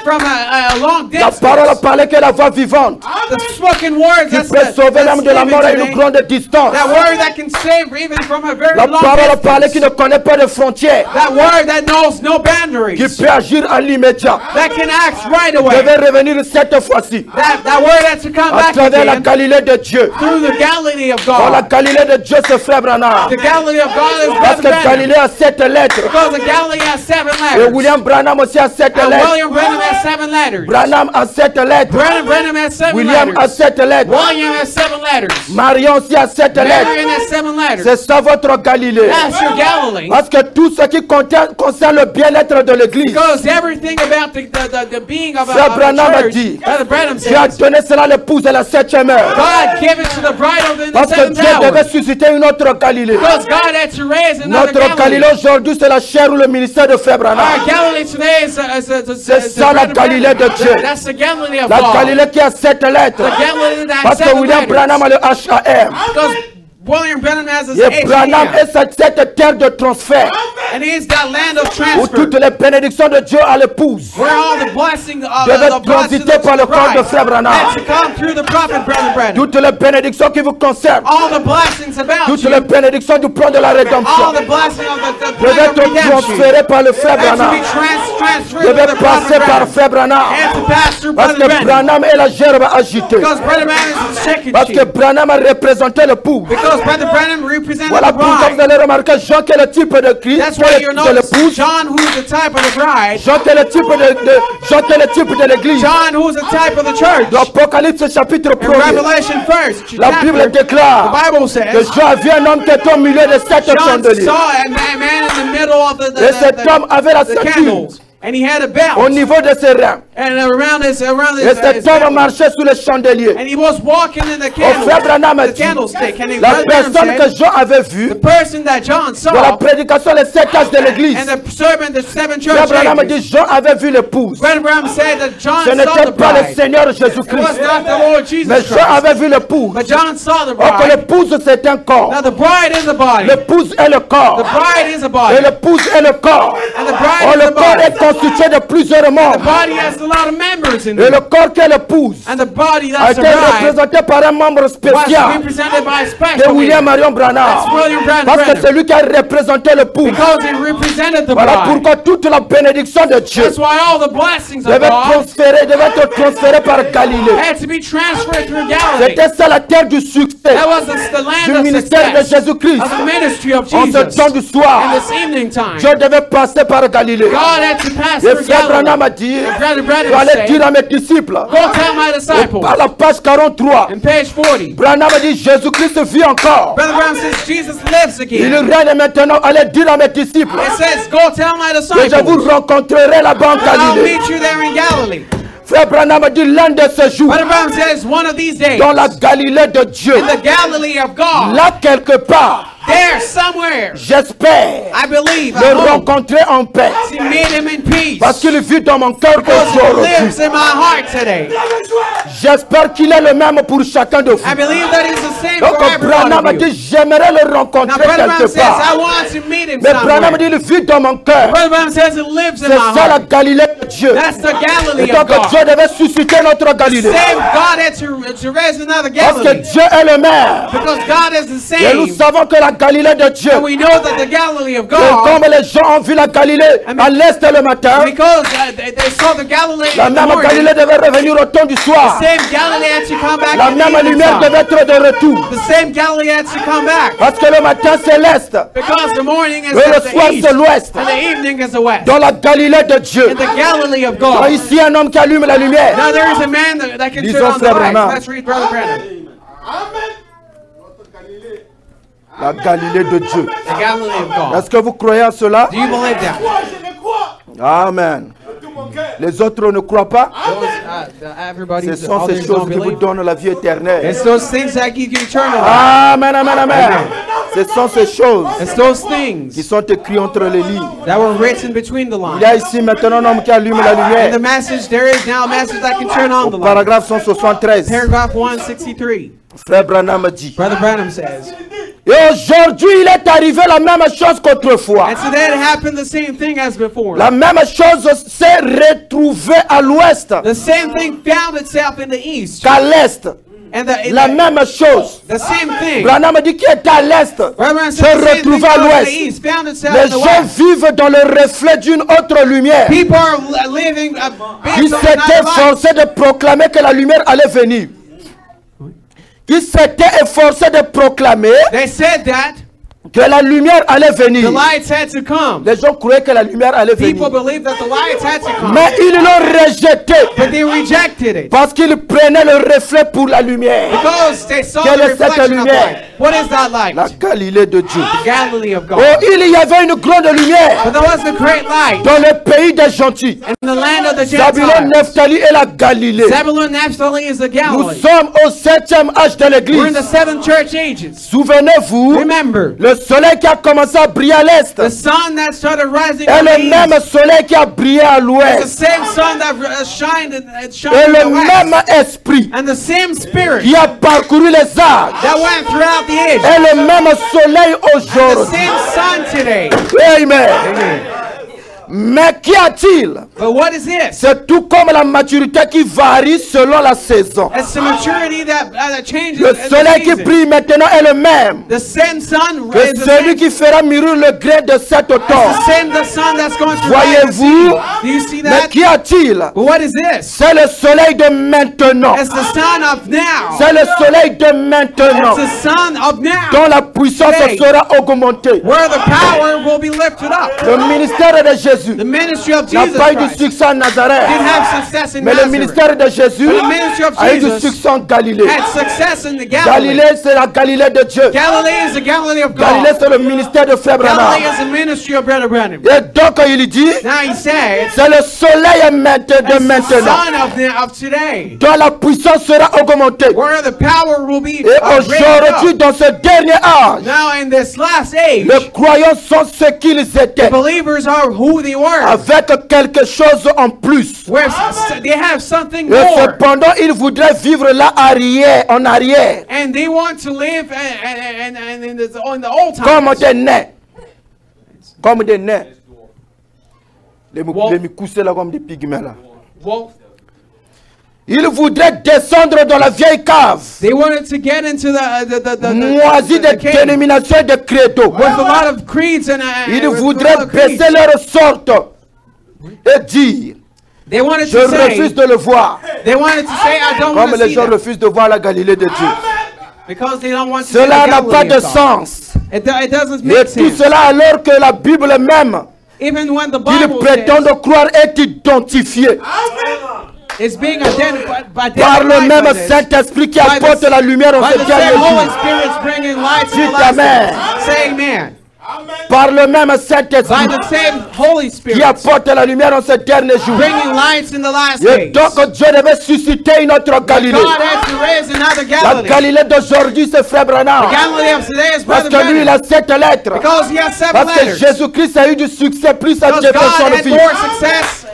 From a long La parole distance. parlée qui est la voix vivante. The spoken word Qui that's peut sauver même de la living mort à une today. grande distance. That word that can save even from a very La long parole parlée qui distance. ne connaît pas de frontières. That word that knows no Qui boundaries. peut agir à l'immédiat. That can act right Je away. vais revenir cette fois-ci. That word has to come À back travers la again Galilée de Dieu. through the Galilee of Dans la God. Galilée de Dieu, c'est frère Branham. The Galilee of God is Parce que Brother Branham. Galilée a 7 lettres. Because the Galilee has 7 Et letters. William Branham aussi a 7 And lettres. William Branham has 7 letters. Branham a 7 lettres. Branham has 7 William a letters. 7 lettres. William has 7 letters. Marion aussi a 7 lettres. Marion has 7 letters. C'est ça votre Galilée. That's your Galilee. Parce que tout ce qui concerne le bien-être de l'église, Because everything about the being of Frère Branham a a church, dit, Brother Branham Dieu a says, donné cela à l'épouse de la 7e heure. God gave it to the bride of the Parce que 7th Dieu hour. devait susciter une autre Galilée. Because God had to raise another Notre Galilée Galilee. aujourd'hui, c'est la chair ou le ministère de Frère Branham. Our Galilee today is C'est ça la Galilée de Dieu. That's the Galilee of La God. Galilée qui a 7 lettres. The Galilee that has Parce que 7 William letters. Branham a le HAM. Because William Branham has his Et Branham HAM. est cette terre de transfert And he's that land of où transfer. toutes les bénédictions de Dieu à l'épouse Where all the blessing of devaient the blessings transiter par le of the corps de bride Frère Branham. had to come through the prophet, Brother Branham. Toutes les bénédictions qui vous concernent, All the blessings about toutes you, les bénédictions du plan de la all rédemption the blessing of the plan devaient of être redemption transférées par le Frère had to Branham. be transferred to Devaient the prophet passer par Branham. Frère Branham. Had to pass through Parce Brother que Branham. Branham est la gerbe agitée. Because Brother Branham is the second Parce que chief. Branham a représenté l'époux. Because Brother Branham represented Voilà the pourquoi vous bride. allez remarquer Jean qui est le type de Christ. That's what you de notice. l'épouse, John, who is the type of the bride. Jean qui est le type Jean qui est le type de l'église. John, who is the type of the church. L'Apocalypse chapitre In 1er. Revelation 1st La Bible chapter, déclare the Bible que says, Jean a vu un homme qui était au milieu de 7 John chandeliers. saw a man in the middle of Et cet homme avait la the ceinture candles. And he had a au belt. niveau de ses reins. And around his Et cet homme belly. marchait sous les chandeliers. And he was walking in the Frère Branham a the dit, candlestick. And he la Brother Branham personne said, que Jean avait vue the person that John dans la saw prédication les 7 âges de l'église, and the servant, the seven Frère church Branham a ages. dit, Jean avait vu l'épouse. Brother Branham said that John Ce saw n'était the pas le bride. Seigneur It was Jésus-Christ, not the Lord Jesus mais Jean Christ. avait vu l'épouse. But John saw the Or que bride. l'épouse c'est un corps. Now the bride is a body. L'épouse est le The corps. bride is a Et body. l'épouse est le corps. And the Or bride is le a corps body. est constitué de plusieurs The membres. body has a lot of members in Et it. le corps qui est l'épouse And the body a that's the été bride représenté par un membre was spécial represented by a de special William man. Marion Branham. That's William Parce que Branham. c'est lui qui a représenté l'épouse. Because he represented the Voilà bride. pourquoi toute la bénédiction de Dieu That's why all the blessings of devait God être transférée par Galilée. had to be transferred through Galilee. C'était ça la terre du succès That was the du land of ministère de success Jésus-Christ. of the ministry of En ce Jesus. temps du soir, In this evening time, Dieu devait passer par Galilée. God had to pass Et through frère Branham a Galilee. dit, And Brother je Branham vais aller said, dire à mes disciples, go tell my disciples. par la page 43, In page 40, Branham a dit, Jésus-Christ vit encore. Brother Branham says Jesus lives Il again. règne maintenant, allez dire à mes disciples, It says, go tell my que je vous disciples. rencontrerai là-bas en I'll Galilée. meet you there in Galilee. Frère Branham a dit, l'un de ces jours, Brother Branham says, one of these days, dans la Galilée de Dieu, in the Galilee of God, là quelque part, there somewhere, j'espère I believe, I le hope, rencontrer en paix. to meet him in peace. Parce qu'il vit dans mon cœur Because he aujourd'hui. lives in my heart today. J'espère qu'il est le même pour chacun de vous. I believe that he's the same Donc for every Branham one a of you. dit, j'aimerais le Now, rencontrer Brother Branham quelque says, I part. want to meet him Mais Branham a somewhere. dit, il vit dans mon cœur. Brother Branham says it lives in C'est my ça la heart. Galilée de Dieu. That's the Et Galilee donc of God. Dieu devait susciter notre Galilée. Same God had to raise another Parce que Galilee. Dieu est le maire. Because God is the Et nous same. savons que la Galilée de Dieu, And we know that the Galilee of et God, comme les gens ont vu la Galilée à l'est le matin, because they saw the Galilee la in the même morning, Galilée devait revenir au temps du soir. the same Galilee had to come back La in the même evening lumière time. devait être de retour. The same Galilee had to come back. Parce que le matin c'est l'est, Because the morning is et le at soir the east, c'est l'ouest. and the evening is the west. Dans la Galilée de Dieu. In the Galilee of Quand God. ici un homme qui allume la lumière. Now there is a man that can Lisons turn on the Frère light. Branham. Let's read Brother Branham. La Galilée de Dieu. The Galilee of God. Est-ce que vous croyez à cela? Do you believe that? Amen. Les autres ne croient pas. Everybody, Ce sont others ces don't choses qui vous believe. donnent la vie éternelle. It's those things that give you eternal life. Amen, amen, amen. Ce sont ces choses It's those qui things sont écrites entre les lignes. that were written between the Il y a lines. ici maintenant un homme qui allume la In the lumière. message, there is now a message that can turn on the light. Paragraphe 173. Paragraph 163. Frère Branham dit. Brother Branham says, Et aujourd'hui, il est arrivé la même chose qu'autrefois. and today it happened the same thing as before. La même chose s'est retrouvée à l'ouest The same thing found itself in the east. qu'à l'est. And La même chose. the same thing. Branham dit qu'il est à l'est. Brother Branham Se said the same thing retrouver à found in the l'ouest. east found itself Les in the gens west. vivent dans le reflet d'une autre lumière People are living qui based on s'était another life. forcé de proclamer que la lumière allait venir. Qui s'était efforcé de proclamer They said that que la lumière allait the venir. lights had to come. Les gens croyaient que la lumière allait People venir. believed that the lights had to come. Mais ils l'ont rejeté But they rejected it. parce qu'ils prenaient le reflet pour la lumière. Because they saw Quelle the est cette reflection of lumière? light. What is that light? La Galilée de Dieu. The Galilee of God. Oh, il y avait une grande lumière But there was a great light dans le pays des gentils. in the land of the Zabulon, Gentiles. Nephtali et la Galilée. Zebulun, Naphtali is the Nous Galilee. sommes au 7e âge de We're in l'église. the 7 church ages. Souvenez-vous, Remember, le soleil qui a commencé à briller à l'est the sun that started rising est in the le même east soleil qui a brillé à is the l'ouest. same sun that shined Et in the le west. même esprit And the same spirit qui a parcouru les âges that went throughout the ages. est le même soleil The aujourd'hui. same sun today. Amen. Mais qu'y a-t-il? But what is this? C'est tout comme la maturité qui varie selon la saison. It's the maturity that changes. Le as the soleil qui season. brille maintenant est le même The same sun que is the celui same. qui fera mûrir le grain de cet automne. The sun that's going to rise. Voyez-vous? Do you see Mais that? qu'y a-t-il? But what is this? C'est le soleil de maintenant. It's the sun of now. C'est le soleil de It's maintenant the sun of now. dont la puissance sera augmentée. Where the power will be lifted up. Le ministère de Jésus The ministry of n'a Jesus pas eu du Christ succès en Nazareth. didn't have success in Mais le Nazareth. ministère de Jésus But the ministry of a eu du Jesus succès en Galilée. had success in the Galilee. Galilée, c'est la Galilée de Dieu. Galilee is the Galilee of Galilée, God. c'est le ministère de Frère Branham. Galilee is the ministry of Brother Branham. Et donc, il dit, Now he said, c'est le soleil de it's the maintenant sun of today, dont la puissance sera augmentée. where the power will be Et raised aujourd'hui, up. dans ce dernier âge, Now in this last age, les croyants sont ce qu'ils étaient, believers are who they were. avec quelque chose en plus. Where they have something Et more. cependant, ils voudraient vivre là arrière, en arrière, And they want to live and in the old comme times. des nez. Comme des nez. Wow. Les coussés là comme des pygmées là. Well, Ils voudraient descendre dans la vieille cave, they wanted to get into the moisie de cave dénominations et de credos. with a lot of creeds and Ils with a lot voudraient of creeds. baisser leur sorte et dire, They wanted je to say, refuse de le voir. they wanted to say, I don't want Comme to les see gens that. refusent de voir la Galilée de Dieu. Because they don't want to see Cela the n'a pas Galilee de of God. sens. It doesn't Et make tout sense. cela alors que la Bible même, Even when the qu'ils Bible prétendent says croire, est identifiée it's being identified par le même by this, Saint-Esprit qui by the- apporte la lumière en by ce the dernier same Holy jour. Spirit's bringing light to the Dites last amen. days. Say amen. Par le même By Saint-Esprit the same Holy qui Spirit apporte la lumière en ce dernier jour. bringing lights in the last Et days. donc Dieu devait susciter une autre Galilée. God had to raise another La Galilee. Galilée d'aujourd'hui, c'est Frère Branham. The Galilee of today is Parce Brother que lui, il Branham. a 7 lettres. Because he has 7 Parce que letters. Jésus-Christ a eu du succès plus à Because Jefferson God had vie. more success.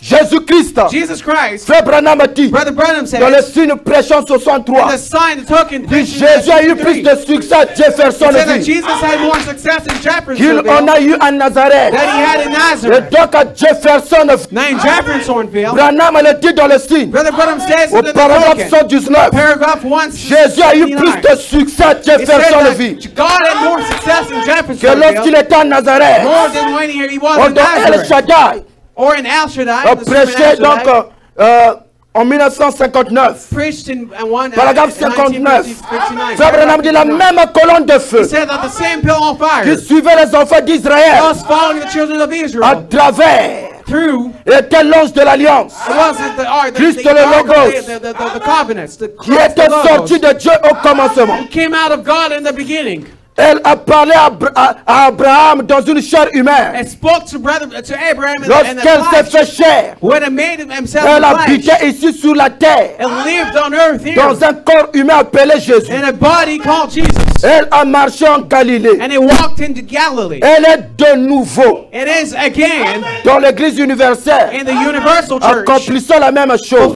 Jésus-Christ, Jesus Christ, Frère Branham a dit, Brother Branham dans le said, signe prêchant 63, the sign that took in dit Jésus a eu plus de succès à Jefferson said that vie Jesus had more success in qu'il Jeffersonville en a eu à Nazareth. that he had in Et Nazareth. donc à Jefferson, Now in Jeffersonville, Branham le dit dans le signe, Brother Branham says au in the paragraphe token, 119, paragraph 1, Jésus a eu plus de succès à It said Jeffersonville that God had more success in que lorsqu'il Jeffersonville était à Nazareth. more than when he was Oh, in donc El Nazareth Shaddai or in Al Shaddai. a the sermon prêché Al donc Shaddai, en 1959. preached in one Paragraphe 59. 1959. Frère Branham dit la même colonne de feu He said that the same pill on qui fire suivait les enfants d'Israël was following the children of à Israel travers through. était l'ange de l'Alliance It wasn't the Christ the le ark of Logos. the covenants, the qui Christ, était the Logos, sorti de Dieu au commencement. who came out of God in the beginning Elle a parlé à Abraham dans une chair humaine. and spoke to Abraham in the Lorsqu'elle s'est fait flesh. chair, When it made himself elle in flesh habitait ici sur la terre and lived on earth here dans un corps humain appelé Jésus. in a body called Jesus, Elle a marché en Galilée. and he walked into Galilee. Elle est de nouveau It is again dans l'église universelle, in the universal church accomplissant la même chose.